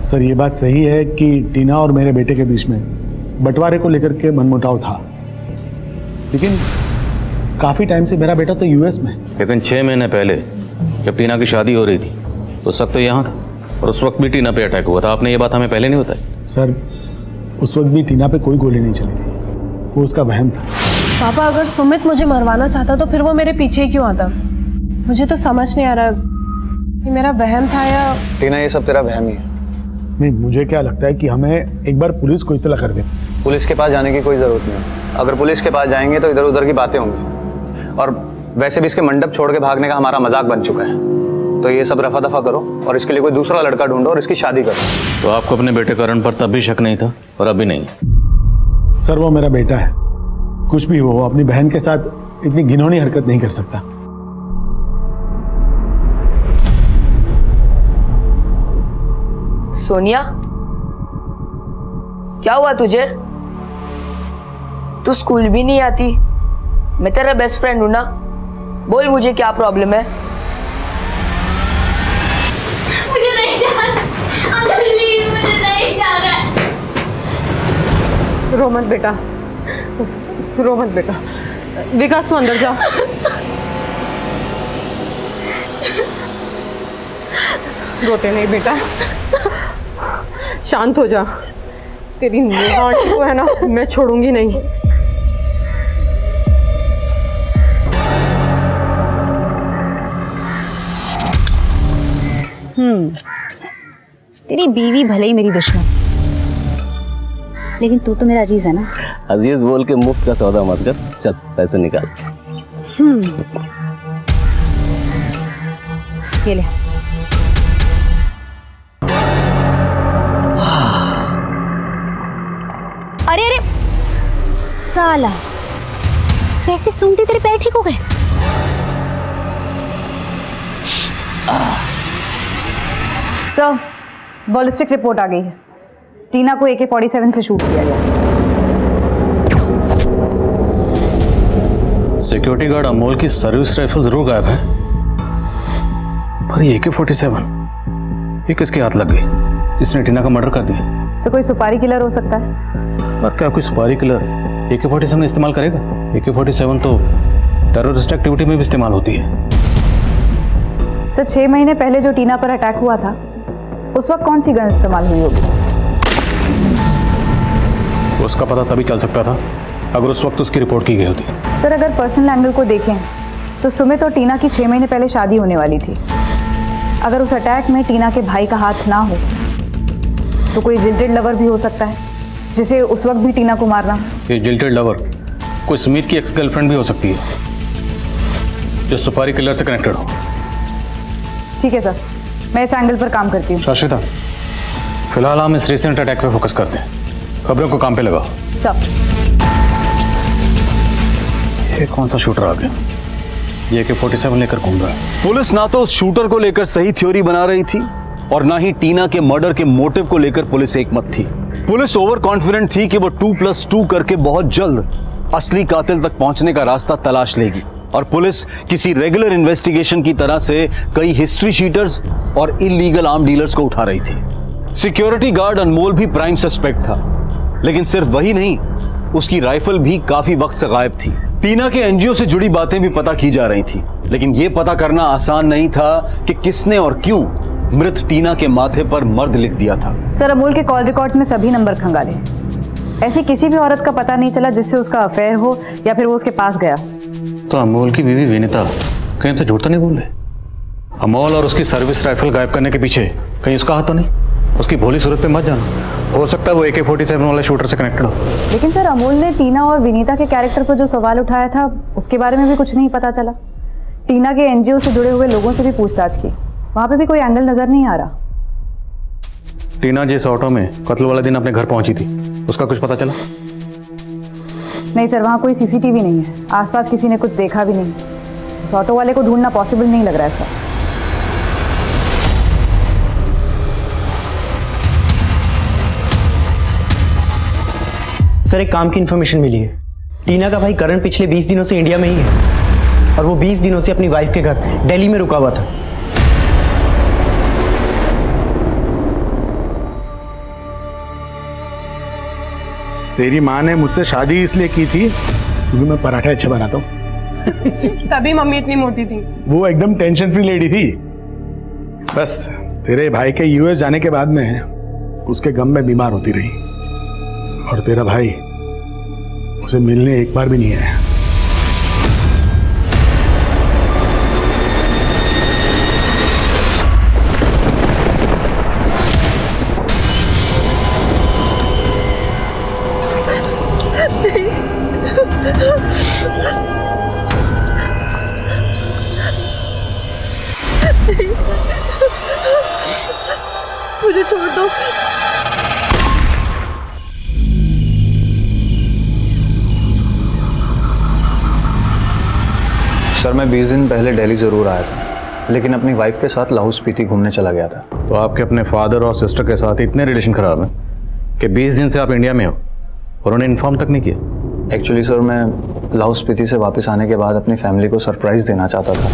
सर, ये बात सही है कि टीना और मेरे बेटे के बीच में बंटवारे को लेकर के मनमुटाव था, लेकिन काफी टाइम से मेरा बेटा तो यूएस में। लेकिन 6 महीने पहले जब टीना की शादी हो रही थी उस वक्त तो यहाँ था, और उस वक्त भी टीना पे अटैक हुआ था। आपने ये बात हमें पहले नहीं बताई। सर, उस वक्त भी टीना पे कोई गोली नहीं चली थी, वो उसका वहम था। पापा, अगर सुमित मुझे मरवाना चाहता तो फिर वो मेरे पीछे क्यों आता? मुझे तो समझ नहीं आ रहा कि मेरा वहम था या... टीना, ये सब तेरा वहम ही है। नहीं, मुझे क्या लगता है कि हमें एक बार पुलिस को इत्तला कर दे। पुलिस के पास जाने की कोई ज़रूरत नहीं। अगर पुलिस के पास जाएंगे तो इधर उधर की बातें होंगी, और वैसे भी इसके मंडप छोड़ के भागने का हमारा मजाक बन चुका है। तो ये सब रफा दफा करो और इसके लिए कोई दूसरा लड़का ढूंढो और इसकी शादी करो। तो आपको अपने बेटे करण पर तब भी शक नहीं था और अभी नहीं? सर, वो मेरा बेटा है, कुछ भी हो, वो अपनी बहन के साथ इतनी घिनौनी हरकत नहीं कर सकता। सोनिया, क्या हुआ तुझे? तू स्कूल भी नहीं आती, मैं तेरा बेस्ट फ्रेंड हूं ना। बोल मुझे क्या प्रॉब्लम है। मुझे नहीं जाना, अंकल प्लीज मुझे नहीं जाना। रो मत बेटा, रो मत बेटा। विकास, तू अंदर जा। रोते नहीं बेटा, शांत हो जा। तेरी नेहा आंटी को है ना, मैं छोड़ूंगी नहीं। तेरी बीवी भले ही मेरी दुश्मन, लेकिन तू तो मेरा अजीज है ना। अजीज बोल के मुफ्त का सौदा मत कर, चल पैसे निकाल। ये ले। अरे अरे साला, पैसे सूंघते तेरे पैर ठीक हो गए। सर, बॉलिस्टिक रिपोर्ट आ गई है। टीना को AK-47 से शूट किया गया। सिक्योरिटी गार्ड अमोल की सर्विस राइफल जरूर गायब है, पर ये AK-47 ये किसके हाथ लग गई? इसने टीना का मर्डर कर दिया। सर, कोई सुपारी किलर हो सकता है। पर क्या कोई सुपारी किलर AK-47 इस्तेमाल करेगा? AK-47 तो टेररिस्ट एक्टिविटी में भी इस्तेमाल होती है। सर, 6 महीने पहले जो टीना पर अटैक हुआ था, उस वक्त कौन सी गन इस्तेमाल हुई होगी? उसका पता तभी चल सकता था अगर उस वक्त उसकी रिपोर्ट की गई होती। सर, अगर पर्सनल एंगल को देखें तो सुमित और टीना की 6 महीने पहले शादी होने वाली थी। अगर उस अटैक में टीना के भाई का हाथ ना हो तो कोई जिल्टेड लवर भी हो सकता है, जिसे उस वक्त भी टीना को मारना। ये जिल्टेड लवर कोई सुमित की एक्स गर्लफ्रेंड भी हो सकती है जो सुपारी किलर से कनेक्टेड हो। ठीक है सर, मैं इस एंगल पर काम करती हूँ। शाश्विता, फिलहाल हम इस रिसेंट अटैक पे फोकस करते हैं। खबरों को काम पे लगाओ। सब। ये कौन सा शूटर आ गया? ये AK-47 लेकर घूम रहा है। पुलिस ना तो उस शूटर को लेकर सही थ्योरी बना रही थी और ना ही टीना के मर्डर के मोटिव को लेकर पुलिस एकमत थी। पुलिस ओवर कॉन्फिडेंट थी कि वो 2+2 करके बहुत जल्द असली कातिल तक पहुंचने का रास्ता तलाश लेगी, और पुलिस किसी रेगुलर इन्वेस्टिगेशन की तरह से कई हिस्ट्री शीटर्स और इलीगल आर्म डीलर्स को उठा रही थी। सिक्योरिटी गार्ड अनमोल भी प्राइम सस्पेक्ट था, लेकिन सिर्फ वही नहीं, उसकी राइफल भी काफी वक्त से गायब थी। टीना के एनजीओ से जुड़ी बातें भी पता की जा रही थी, लेकिन यह पता करना आसान नहीं था कि किसने और क्यों मृत टीना के माथे पर मर्द लिख दिया था। सर, अमोल के कॉल रिकॉर्ड्स में सभी नंबर खंगाले। ऐसी किसी भी औरत का पता नहीं चला जिससे उसका अफेयर हो या फिर वो उसके पास गया। तो अमोल की बीवी विनीता कहीं तो झूठ तो नहीं बोल रहे? अमोल और उसकी सर्विस राइफल गायब करने के पीछे कहीं उसका हाथ तो नहीं? उसकी भोली सूरत पे मत जाना, हो सकता है वो AK-47 वाले शूटर से कनेक्टेड हो। लेकिन सर, अमोल ने टीना और विनीता के कैरेक्टर पर जो सवाल उठाया था उसके बारे में भी कुछ नहीं पता चला। टीना के एनजीओ से जुड़े हुए लोगों से भी पूछताछ की, वहां पे भी कोई एंगल नजर नहीं आ रहा। टीना जिस ऑटो में कत्ल वाले दिन अपने घर पहुंची थी उसका कुछ पता चला? नहीं सर, वहाँ कोई सीसीटीवी नहीं है, आसपास किसी ने कुछ देखा भी नहीं। उस ऑटो वाले को ढूंढना पॉसिबल नहीं लग रहा है सर। सर एक काम की इन्फॉर्मेशन मिली है। टीना का भाई करण पिछले 20 दिनों से इंडिया में ही है और वो 20 दिनों से अपनी वाइफ के घर दिल्ली में रुका हुआ था। तेरी माँ ने मुझसे शादी इसलिए की थी क्योंकि मैं पराठे अच्छे बनाता हूँ। तभी मम्मी इतनी मोटी थी। वो एकदम टेंशन फ्री लेडी थी। बस तेरे भाई के यूएस जाने के बाद में उसके गम में बीमार होती रही और तेरा भाई उसे मिलने एक बार भी नहीं आया। मुझे छोड़ दो। सर मैं 20 दिन पहले दिल्ली ज़रूर आया था, लेकिन अपनी वाइफ के साथ लाहौल स्पीति घूमने चला गया था। तो आपके अपने फादर और सिस्टर के साथ इतने रिलेशन खराब हैं कि 20 दिन से आप इंडिया में हो और उन्हें इन्फॉर्म तक नहीं किया? एक्चुअली सर मैं लाहौल स्पीति से वापस आने के बाद अपनी फैमिली को सरप्राइज़ देना चाहता था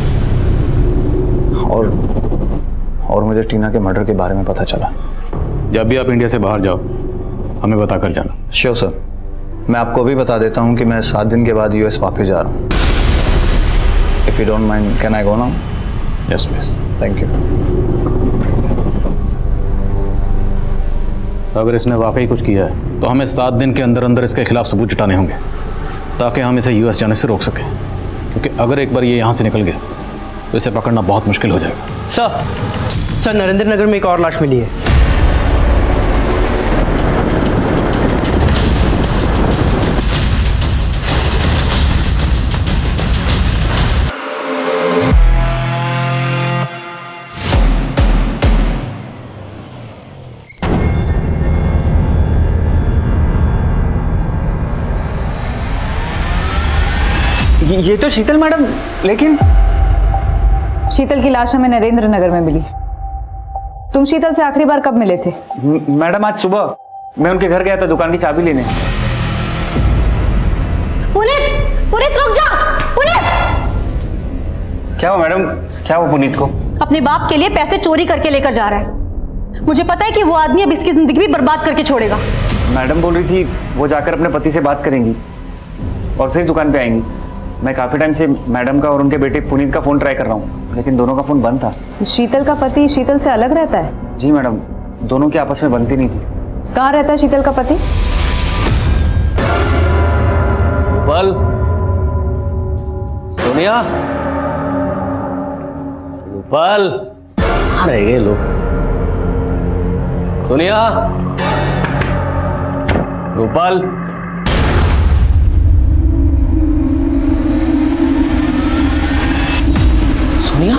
और मुझे टीना के मर्डर के बारे में पता चला। जब भी आप इंडिया से बाहर जाओ हमें बता कर जाना। श्योर सर, मैं आपको भी बता देता हूँ कि मैं 7 दिन के बाद यूएस वापस जा रहा हूँ। If you don't mind can I go now? Yes please. Thank you. अगर इसने वाकई कुछ किया है तो हमें 7 दिन के अंदर अंदर इसके खिलाफ सबूत जुटाने होंगे ताकि हम इसे यूएस जाने से रोक सकें, क्योंकि अगर एक बार ये यहाँ से निकल गया तो इसे पकड़ना बहुत मुश्किल हो जाएगा। सर नरेंद्र नगर में एक और लाश मिली है। ये तो शीतल मैडम, लेकिन शीतल की लाश हमें नरेंद्र नगर में मिली। तुम शीतल से आखिरी बार कब मिले थे? मैडम आज सुबह मैं उनके घर गया था दुकान की चाबी लेने। पुनीत रुक जा। पुनीत! क्या हुआ मैडम, क्या हुआ पुनीत को? अपने बाप के लिए पैसे चोरी करके लेकर जा रहा है। मुझे पता है कि वो आदमी अब इसकी जिंदगी भी बर्बाद करके छोड़ेगा। मैडम बोल रही थी वो जाकर अपने पति से बात करेंगी और फिर दुकान पे आएंगी। मैं काफी टाइम से मैडम का और उनके बेटे पुनीत का फोन ट्राई कर रहा हूँ, लेकिन दोनों का फोन बंद था। शीतल का पति शीतल से अलग रहता है? जी मैडम, दोनों की आपस में बनती नहीं थी। कहाँ रहता है शीतल का पति? रूपल, सोनिया, रूपल, कहाँ रह गए लोग? सोनिया, रूपल, सोनिया,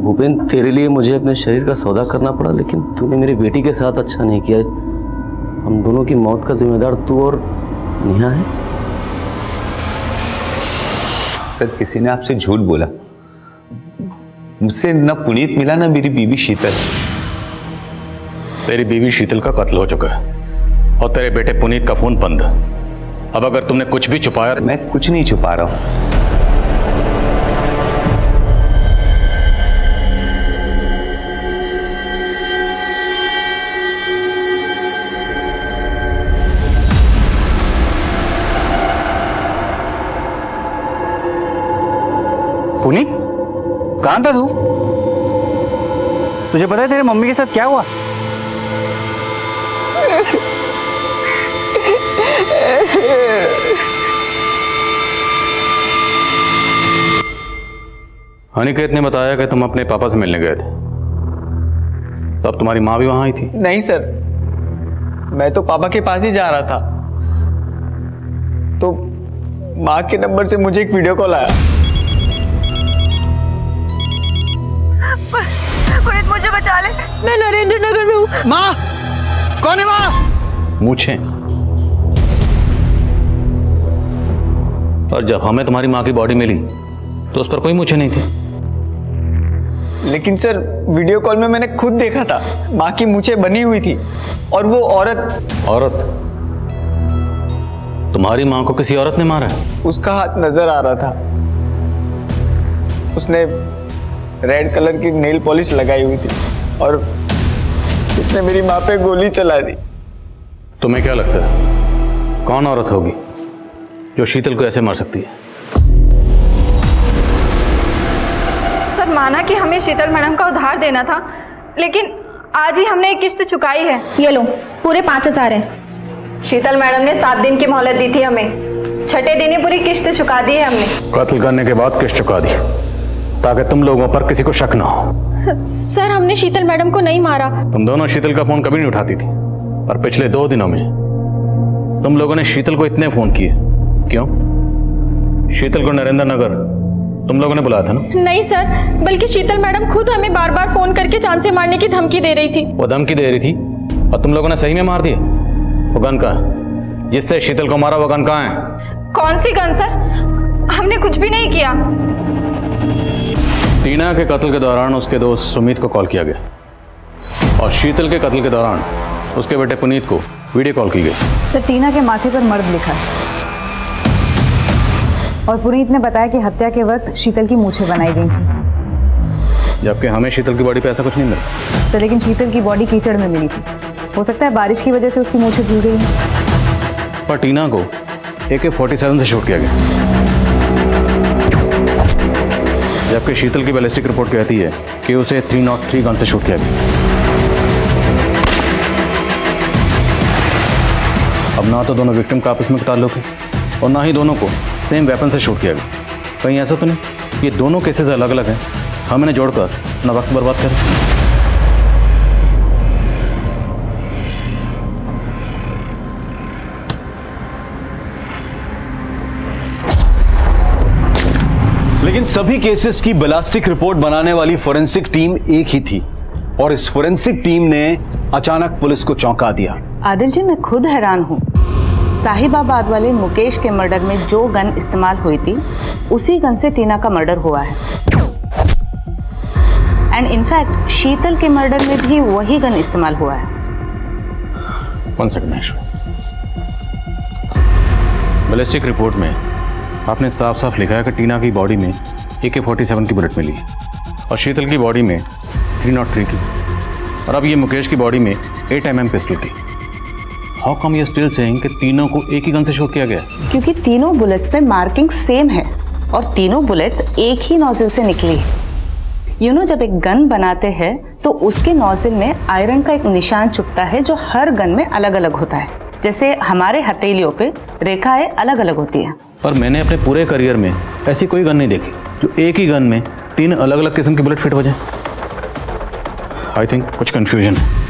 भूपेन, तेरे लिए मुझे अपने शरीर का सौदा करना पड़ा, लेकिन तूने मेरी बेटी के साथ अच्छा नहीं किया। हम दोनों की मौत का जिम्मेदार तू और नेहा है। सर किसी ने आपसे झूठ बोला। मुझसे ना पुनीत मिला ना मेरी बीवी शीतल। तेरी बीवी शीतल का कत्ल हो चुका है और तेरे बेटे पुनीत का फोन बंद। अब अगर तुमने कुछ भी छुपाया। मैं कुछ नहीं छुपा रहा हूं। पुनीत, कहाँ था तू? तुझे पता है तेरे मम्मी के साथ क्या हुआ? अनिकेत ने बताया कि तुम अपने पापा से मिलने गए थे, तब तुम्हारी माँ भी वहां आई थी? नहीं सर, मैं तो पापा के पास ही जा रहा था, तो माँ के नंबर से मुझे एक वीडियो कॉल आया। माँ कौन है माँ? मूछें। और जब हमें तुम्हारी माँ की बॉडी मिली तो उस पर कोई मूछें नहीं थी। लेकिन सर वीडियो कॉल में मैंने खुद देखा था, माँ की मूछें बनी हुई थी और वो औरत तुम्हारी माँ को किसी औरत ने मारा है? उसका हाथ नजर आ रहा था। उसने रेड कलर की नेल पॉलिश लगाई हुई थी और उसने मेरी माँ पे गोली चला दी। तुम्हें क्या लगता है कौन औरत होगी जो शीतल को ऐसे मार सकती है? सर माना कि हमें शीतल मैडम का उधार देना था, लेकिन आज ही हमने एक किस्त चुकाई है। ये लो पूरे 5,000 है। शीतल मैडम ने 7 दिन की मोहलत दी थी हमें, 6ठे दिन ही पूरी किस्त चुका दी है हमने। कत्ल करने के बाद किस्त चुका दी ताकि तुम लोगों पर किसी को शक ना हो। सर हमने शीतल मैडम को नहीं मारा। तुम दोनों शीतल का फोन कभी नहीं उठाती थी, पर पिछले 2 दिनों में तुम लोगों ने शीतल को इतने फोन किए क्यों? शीतल को नरेंद्र नगर तुम लोगों ने बुलाया था ना? नहीं सर, बल्कि शीतल मैडम खुद हमें बार बार फोन करके जान से मारने की धमकी दे रही थी। वो धमकी दे रही थी और तुम लोगों ने सही में मार दिया? वो गन कहाँ है जिससे शीतल को मारा? वो गन कहाँ है? कौन सी गन सर? हमने कुछ भी नहीं किया। टीना के कत्ल के दौरान उसके दोस्त सुमित को कॉल किया गया और शीतल के कत्ल के दौरान उसके बेटे पुनीत को वीडियो कॉल की गई। सर टीना के माथे पर मर्द लिखा है और पुनीत ने बताया कि हत्या के वक्त शीतल की मूछें बनाई गई थी, जबकि हमें शीतल की बॉडी पे ऐसा कुछ नहीं मिला। सर लेकिन शीतल की बॉडी कीचड़ में मिली थी। हो सकता है बारिश की वजह से उसकी मूछें धुल गई हैं। पर टीना को AK-47 से शूट किया गया, जबकि शीतल की बैलिस्टिक रिपोर्ट कहती है कि उसे 303 गन से शूट किया गया। अब ना तो दोनों विक्टिम का आपस में ताल्लुक है और ना ही दोनों को सेम वेपन से शूट किया गया। कहीं ऐसा तो नहीं ये दोनों केसेस अलग अलग हैं, हम इन्हें जोड़कर अपना वक्त बर्बाद करें? लेकिन सभी केसेस की बैलिस्टिक रिपोर्ट बनाने वाली फोरेंसिक टीम एक ही थी और इस फोरेंसिक टीम ने अचानक पुलिस को चौंका दिया। आदिल जी मैं खुद हैरान हूँ। साहिबाबाद वाले मुकेश के मर्डर में जो गन इस्तेमाल हुई थी उसी गन से टीना का मर्डर हुआ है एंड इनफैक्ट शीतल के मर्डर में भी वही गन इस्तेमाल हुआ है। 1 सेकंड। बैलिस्टिक रिपोर्ट में आपने साफ साफ लिखा है कि टीना की बॉडी में AK-47 की बुलेट मिली और शीतल की बॉडी में 303 की, और अब ये मुकेश की बॉडी में 8mm पिस्टल की। How come you still saying कि तीनों को एक ही गन से शूट किया गया? क्योंकि तीनों बुलेट्स पे मार्किंग सेम है और तीनों बुलेट्स एक ही नोजल से निकली है। जब एक गन बनाते हैं तो उसके नोजल में आयरन का एक निशान चुभता है जो हर गन में अलग अलग होता है। जैसे हमारे हथेलियों पे रेखाएं अलग अलग होती हैं। पर मैंने अपने पूरे करियर में ऐसी कोई गन नहीं देखी जो एक ही गन में 3 अलग अलग किस्म की बुलेट फिट हो जाए। आई थिंक कुछ कंफ्यूजन है।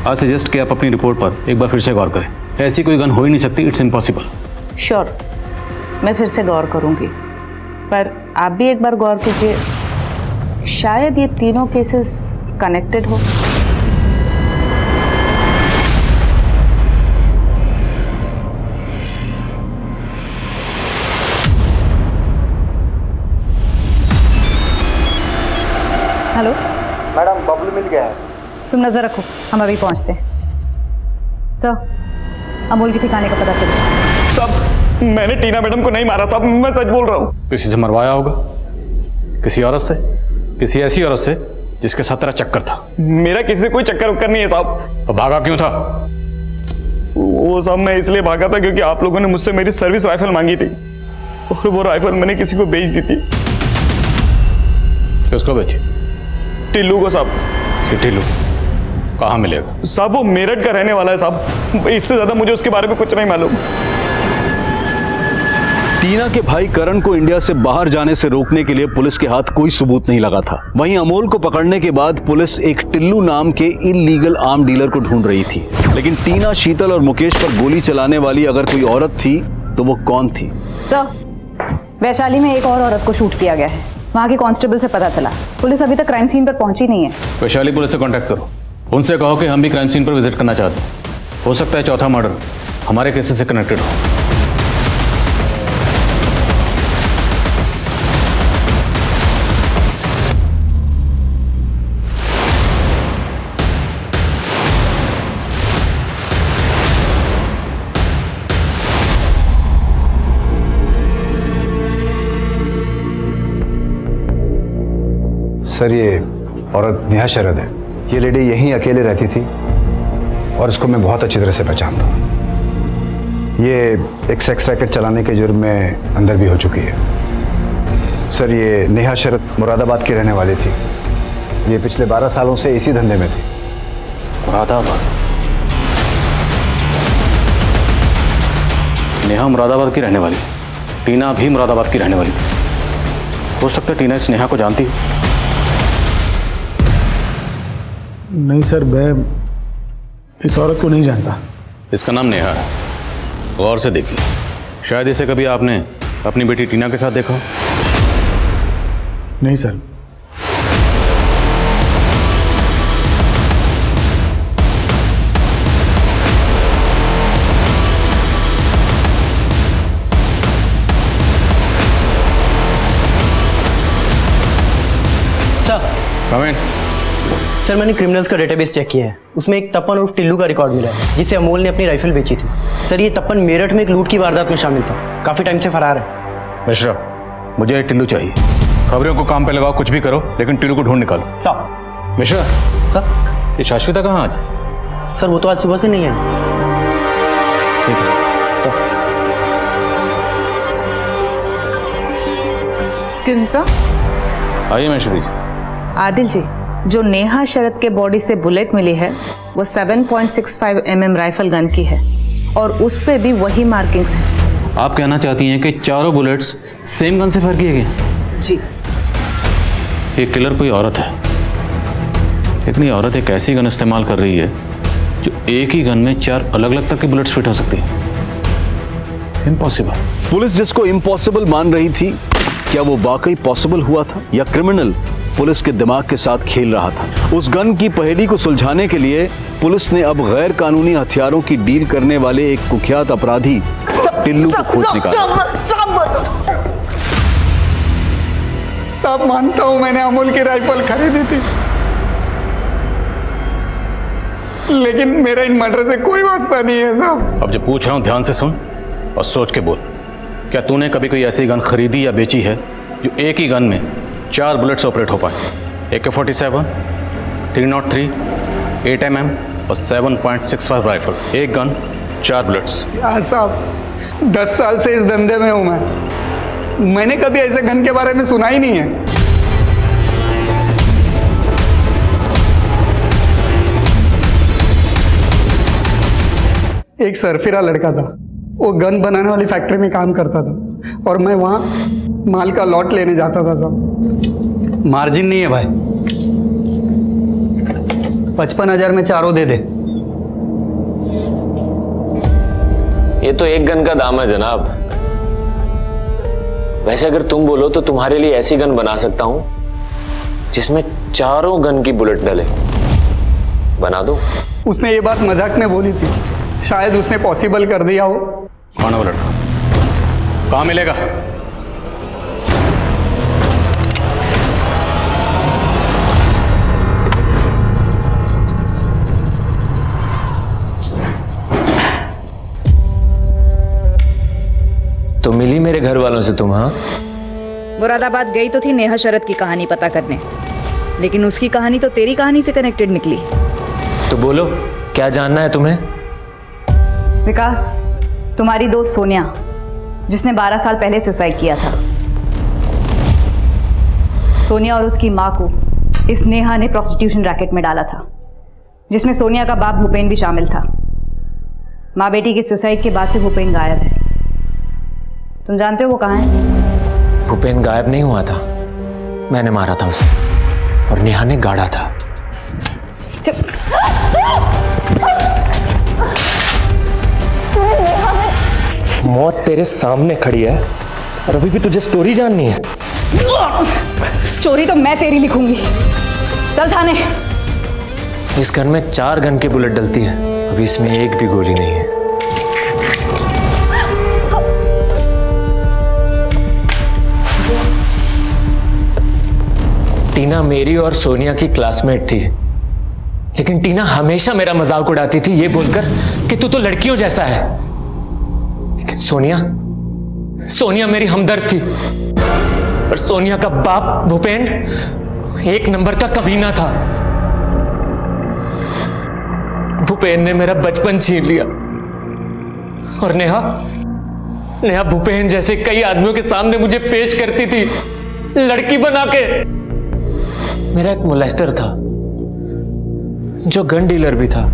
आज सजेस्ट कि आप अपनी रिपोर्ट पर एक बार फिर से गौर करें। ऐसी कोई गन हो ही नहीं सकती, इट्स इम्पॉसिबल। श्योर, मैं फिर से गौर करूंगी, पर आप भी एक बार गौर कीजिए, शायद ये तीनों केसेस कनेक्टेड हो। हेलो मैडम, बबलू मिल गया है। तुम नजर रखो, हम अभी पहुंचते हैं। सर अमोल के ठिकाने का पता चला। साहब मैंने टीना मैडम को नहीं मारा साहब, मैं सच बोल रहा हूँ। किसी से मरवाया होगा, किसी औरत से, किसी ऐसी औरत से जिसके साथ तेरा चक्कर था। मेरा किसी से कोई चक्कर उक्कर नहीं है साहब। तो भागा क्यों था? वो साहब मैं इसलिए भागा था क्योंकि आप लोगों ने मुझसे मेरी सर्विस राइफल मांगी थी और वो राइफल मैंने किसी को बेच दी थी। किसको बेची? टिल्लू को साहब। टिल्लू कहाँ मिलेगा? साहब वो मेरठ का रहने वाला है साहब, इससे ज्यादा मुझे उसके बारे में कुछ नहीं मालूम। टीना के भाई करण को इंडिया से बाहर जाने से रोकने के लिए पुलिस के हाथ कोई सबूत नहीं लगा था। वहीं अमोल को पकड़ने के बाद पुलिस एक टिल्लू नाम के इल्लीगल आर्म डीलर को ढूंढ रही थी। लेकिन टीना, शीतल और मुकेश पर गोली चलाने वाली अगर कोई औरत थी तो वो कौन थी? वैशाली में एक और औरत को शूट किया गया है, वहाँ के कांस्टेबल से पता चला। पुलिस अभी तक क्राइम सीन पर पहुंची नहीं है। वैशाली पुलिस से कांटेक्ट करो, उनसे कहो कि हम भी क्राइम सीन पर विजिट करना चाहते हैं। हो सकता है चौथा मर्डर हमारे केसेस से कनेक्टेड हो। सर, ये औरत नेहा शरद है। ये लेडी यहीं अकेले रहती थी और इसको मैं बहुत अच्छी तरह से पहचानता हूँ। ये एक सेक्स रैकेट चलाने के जुर्म में अंदर भी हो चुकी है। सर, ये नेहा शरद मुरादाबाद की रहने वाली थी। ये पिछले 12 सालों से इसी धंधे में थी। मुरादाबाद? नेहा मुरादाबाद की रहने वाली, टीना भी मुरादाबाद की रहने वाली। हो सकता है टीना इस नेहा को जानती हो। नहीं सर, मैं इस औरत को नहीं जानता। इसका नाम नेहा है। गौर से देखिए, शायद इसे कभी आपने अपनी बेटी टीना के साथ देखा हो। नहीं सर। Sir, comment. सर, मैंने क्रिमिनल्स का डेटाबेस चेक किया है। उसमें एक तपन और टिल्लू का रिकॉर्ड मिला है, जिसे अमोल ने अपनी राइफल बेची थी। सर, ये तपन मेरठ में एक लूट की वारदात में शामिल था। काफी टाइम से फरार है। मिश्रा, मुझे टिल्लू चाहिए। खबरों को काम पे लगाओ, कुछ भी करो, लेकिन टिल्लू को ढूंढ निकालो। सर। मिश्रा। सर। ये शाश्विता कहाँ आज? सर, वो तो आज सुबह से नहीं आई। ठीक है सर। Excuse me sir. आइए मैश्वरी जी। आदिल जी, जो नेहा शरद के बॉडी से बुलेट मिली है वो 7.65 mm राइफल गन की है और उस पे भी वही मार्किंग्स हैं। आप कहना चाहती हैं कि चारों बुलेट्स सेम गन से फायर किए गए? जी। ये किलर कोई औरत है, लेकिन ये औरत एक ऐसी गन इस्तेमाल कर रही है जो एक ही गन में 4 अलग अलग तरह की बुलेट्स फिट हो सकती है। इम्पॉसिबल। पुलिस जिसको इम्पॉसिबल मान रही थी, क्या वो वाकई पॉसिबल हुआ था या क्रिमिनल पुलिस के दिमाग के साथ खेल रहा था? उस गन की पहेली को सुलझाने के लिए पुलिस ने अब गैर कानूनी हथियारों की डील करने वाले एक कुख्यात अपराधी टिल्लू को खोज निकाला। साहब, मानता हूं मैंने अमूल की राइफल खरीदी थी, लेकिन मेरा इन मर्डर से कोई वास्ता नहीं है साहब। अब जो पूछ रहा हूं ध्यान से सुन और सोच के बोल। क्या तूने कभी कोई ऐसी गन खरीदी या बेची है जो एक ही गन में 4 बुलेट्स ऑपरेट हो पाए? AK-47, 303, 8 mm और 7.65 राइफल। एक गन, 4 बुलेट्स। क्या साहब, 10 साल से इस धंधे में हूं मैंने कभी ऐसे गन के बारे में सुना ही नहीं है। एक सरफिरा लड़का था, वो गन बनाने वाली फैक्ट्री में काम करता था और मैं वहां माल का लॉट लेने जाता था साहब। मार्जिन नहीं है भाई, 55,000 में चारों दे दे। ये तो एक गन का दाम है जनाब। वैसे अगर तुम बोलो तो तुम्हारे लिए ऐसी गन बना सकता हूं जिसमें चारों गन की बुलेट डले। बना दो। उसने ये बात मजाक में बोली थी, शायद उसने पॉसिबल कर दिया हो। कौन है वो लड़का? कहां मिलेगा? तो मिली मेरे घर वालों से तुम? हाँ, मुरादाबाद गई तो थी नेहा शरद की कहानी पता करने, लेकिन उसकी कहानी तो तेरी कहानी से कनेक्टेड निकली। तो बोलो, क्या जानना है तुम्हें? विकास, तुम्हारी दोस्त सोनिया, जिसने 12 साल पहले सुसाइड किया था, सोनिया और उसकी मां को इस नेहा ने प्रोस्टिट्यूशन रैकेट में डाला था, जिसमें सोनिया का बाप भूपेन भी शामिल था। माँ बेटी की सुसाइड के बाद से भूपेन गायब है। तुम जानते हो वो कहाँ है? भूपेन गायब नहीं हुआ था, मैंने मारा था उसे और नेहा ने गाड़ा था। मौत तेरे सामने खड़ी है और अभी भी तुझे स्टोरी जाननी है? स्टोरी तो मैं तेरी लिखूंगी। चल थाने। इस गन में 4 गन की बुलेट डलती है, अभी इसमें एक भी गोली नहीं है। टीना मेरी और सोनिया की क्लासमेट थी, लेकिन टीना हमेशा मेरा मजाक उड़ाती थी ये बोलकर कि तू तो लड़कियों जैसा है। लेकिन सोनिया मेरी हमदर्द थी, पर सोनिया का बाप भूपेन एक नंबर का कमीना था। भूपेन ने मेरा बचपन छीन लिया, और नेहा भूपेन जैसे कई आदमियों के सामने मुझे पेश करती थी लड़की बना के। मेरा एक मोलेस्टर था जो गन डीलर भी था,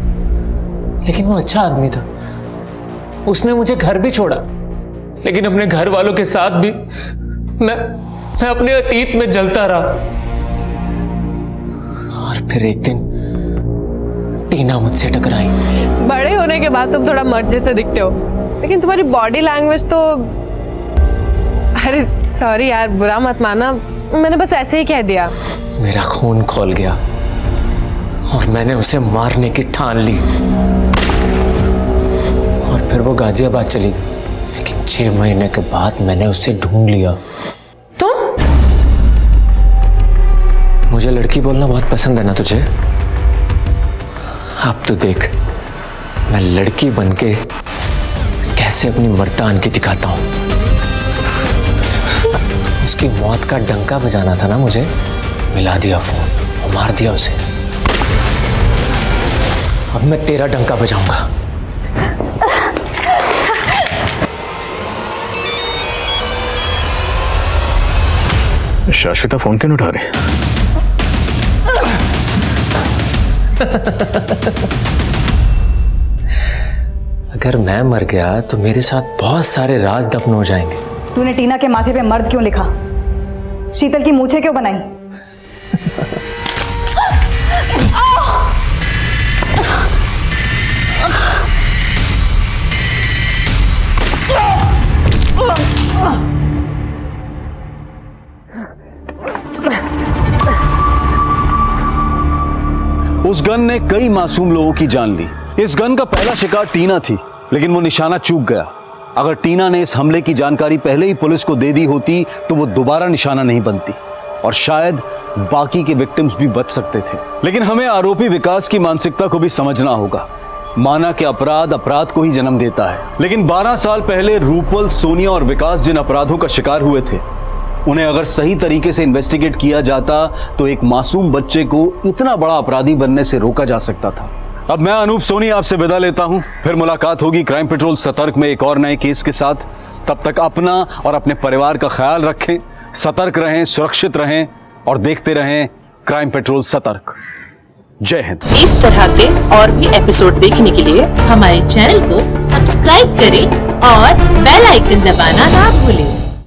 लेकिन वो अच्छा आदमी था। उसने मुझे घर भी छोड़ा, लेकिन अपने घर वालों के साथ भी मैं अपने अतीत में जलता रहा। और फिर एक दिन टीना मुझसे टकराई। बड़े होने के बाद तुम थोड़ा मर्द जैसे दिखते हो, लेकिन तुम्हारी बॉडी लैंग्वेज तो... अरे सॉरी यार, बुरा मत माना, मैंने बस ऐसे ही कह दिया। मेरा खून खौल गया और मैंने उसे मारने की ठान ली, और फिर वो गाजियाबाद चली गई। लेकिन 6 महीने के बाद मैंने उसे ढूंढ लिया। तुम? मुझे लड़की बोलना बहुत पसंद है ना तुझे? अब तो देख मैं लड़की बनके कैसे अपनी मर्दानगी दिखाता हूं। उसकी मौत का डंका बजाना था ना मुझे, मिला दिया फोन और मार दिया उसे। अब मैं तेरा डंका बजाऊंगा। शाश्विता फोन क्यों नहीं उठा रही? अगर मैं मर गया तो मेरे साथ बहुत सारे राज दफन हो जाएंगे। तूने टीना के माथे पे मर्द क्यों लिखा? शीतल की मूछें क्यों बनाई? उस गन ने कई मासूम लोगों की जान ली। इस गन का पहला शिकार टीना थी, लेकिन वो निशाना चूक गया। अगर टीना ने इस हमले की जानकारी पहले ही पुलिस को दे दी होती तो वो दोबारा निशाना नहीं बनती, और शायद बाकी के विक्टिम्स भी बच सकते थे। लेकिन हमें आरोपी विकास की मानसिकता को भी समझना होगा। माना कि अपराध को ही जन्म देता है, लेकिन 12 साल पहले रूपल, सोनिया और विकास जिन अपराधों का शिकार हुए थे, उन्हें अगर सही तरीके से इन्वेस्टिगेट किया जाता तो एक मासूम बच्चे को इतना बड़ा अपराधी बनने से रोका जा सकता था। अब मैं अनूप सोनी आपसे विदा लेता हूं, फिर मुलाकात होगी क्राइम पेट्रोल सतर्क में एक और नए केस के साथ। तब तक अपना और अपने परिवार का ख्याल रखें, सतर्क रहें, सुरक्षित रहें और देखते रहें क्राइम पेट्रोल सतर्क। जय हिंद। इस तरह के और भी एपिसोड देखने के लिए हमारे चैनल को सब्सक्राइब करें और बेल आइकन दबाना ना भूलें।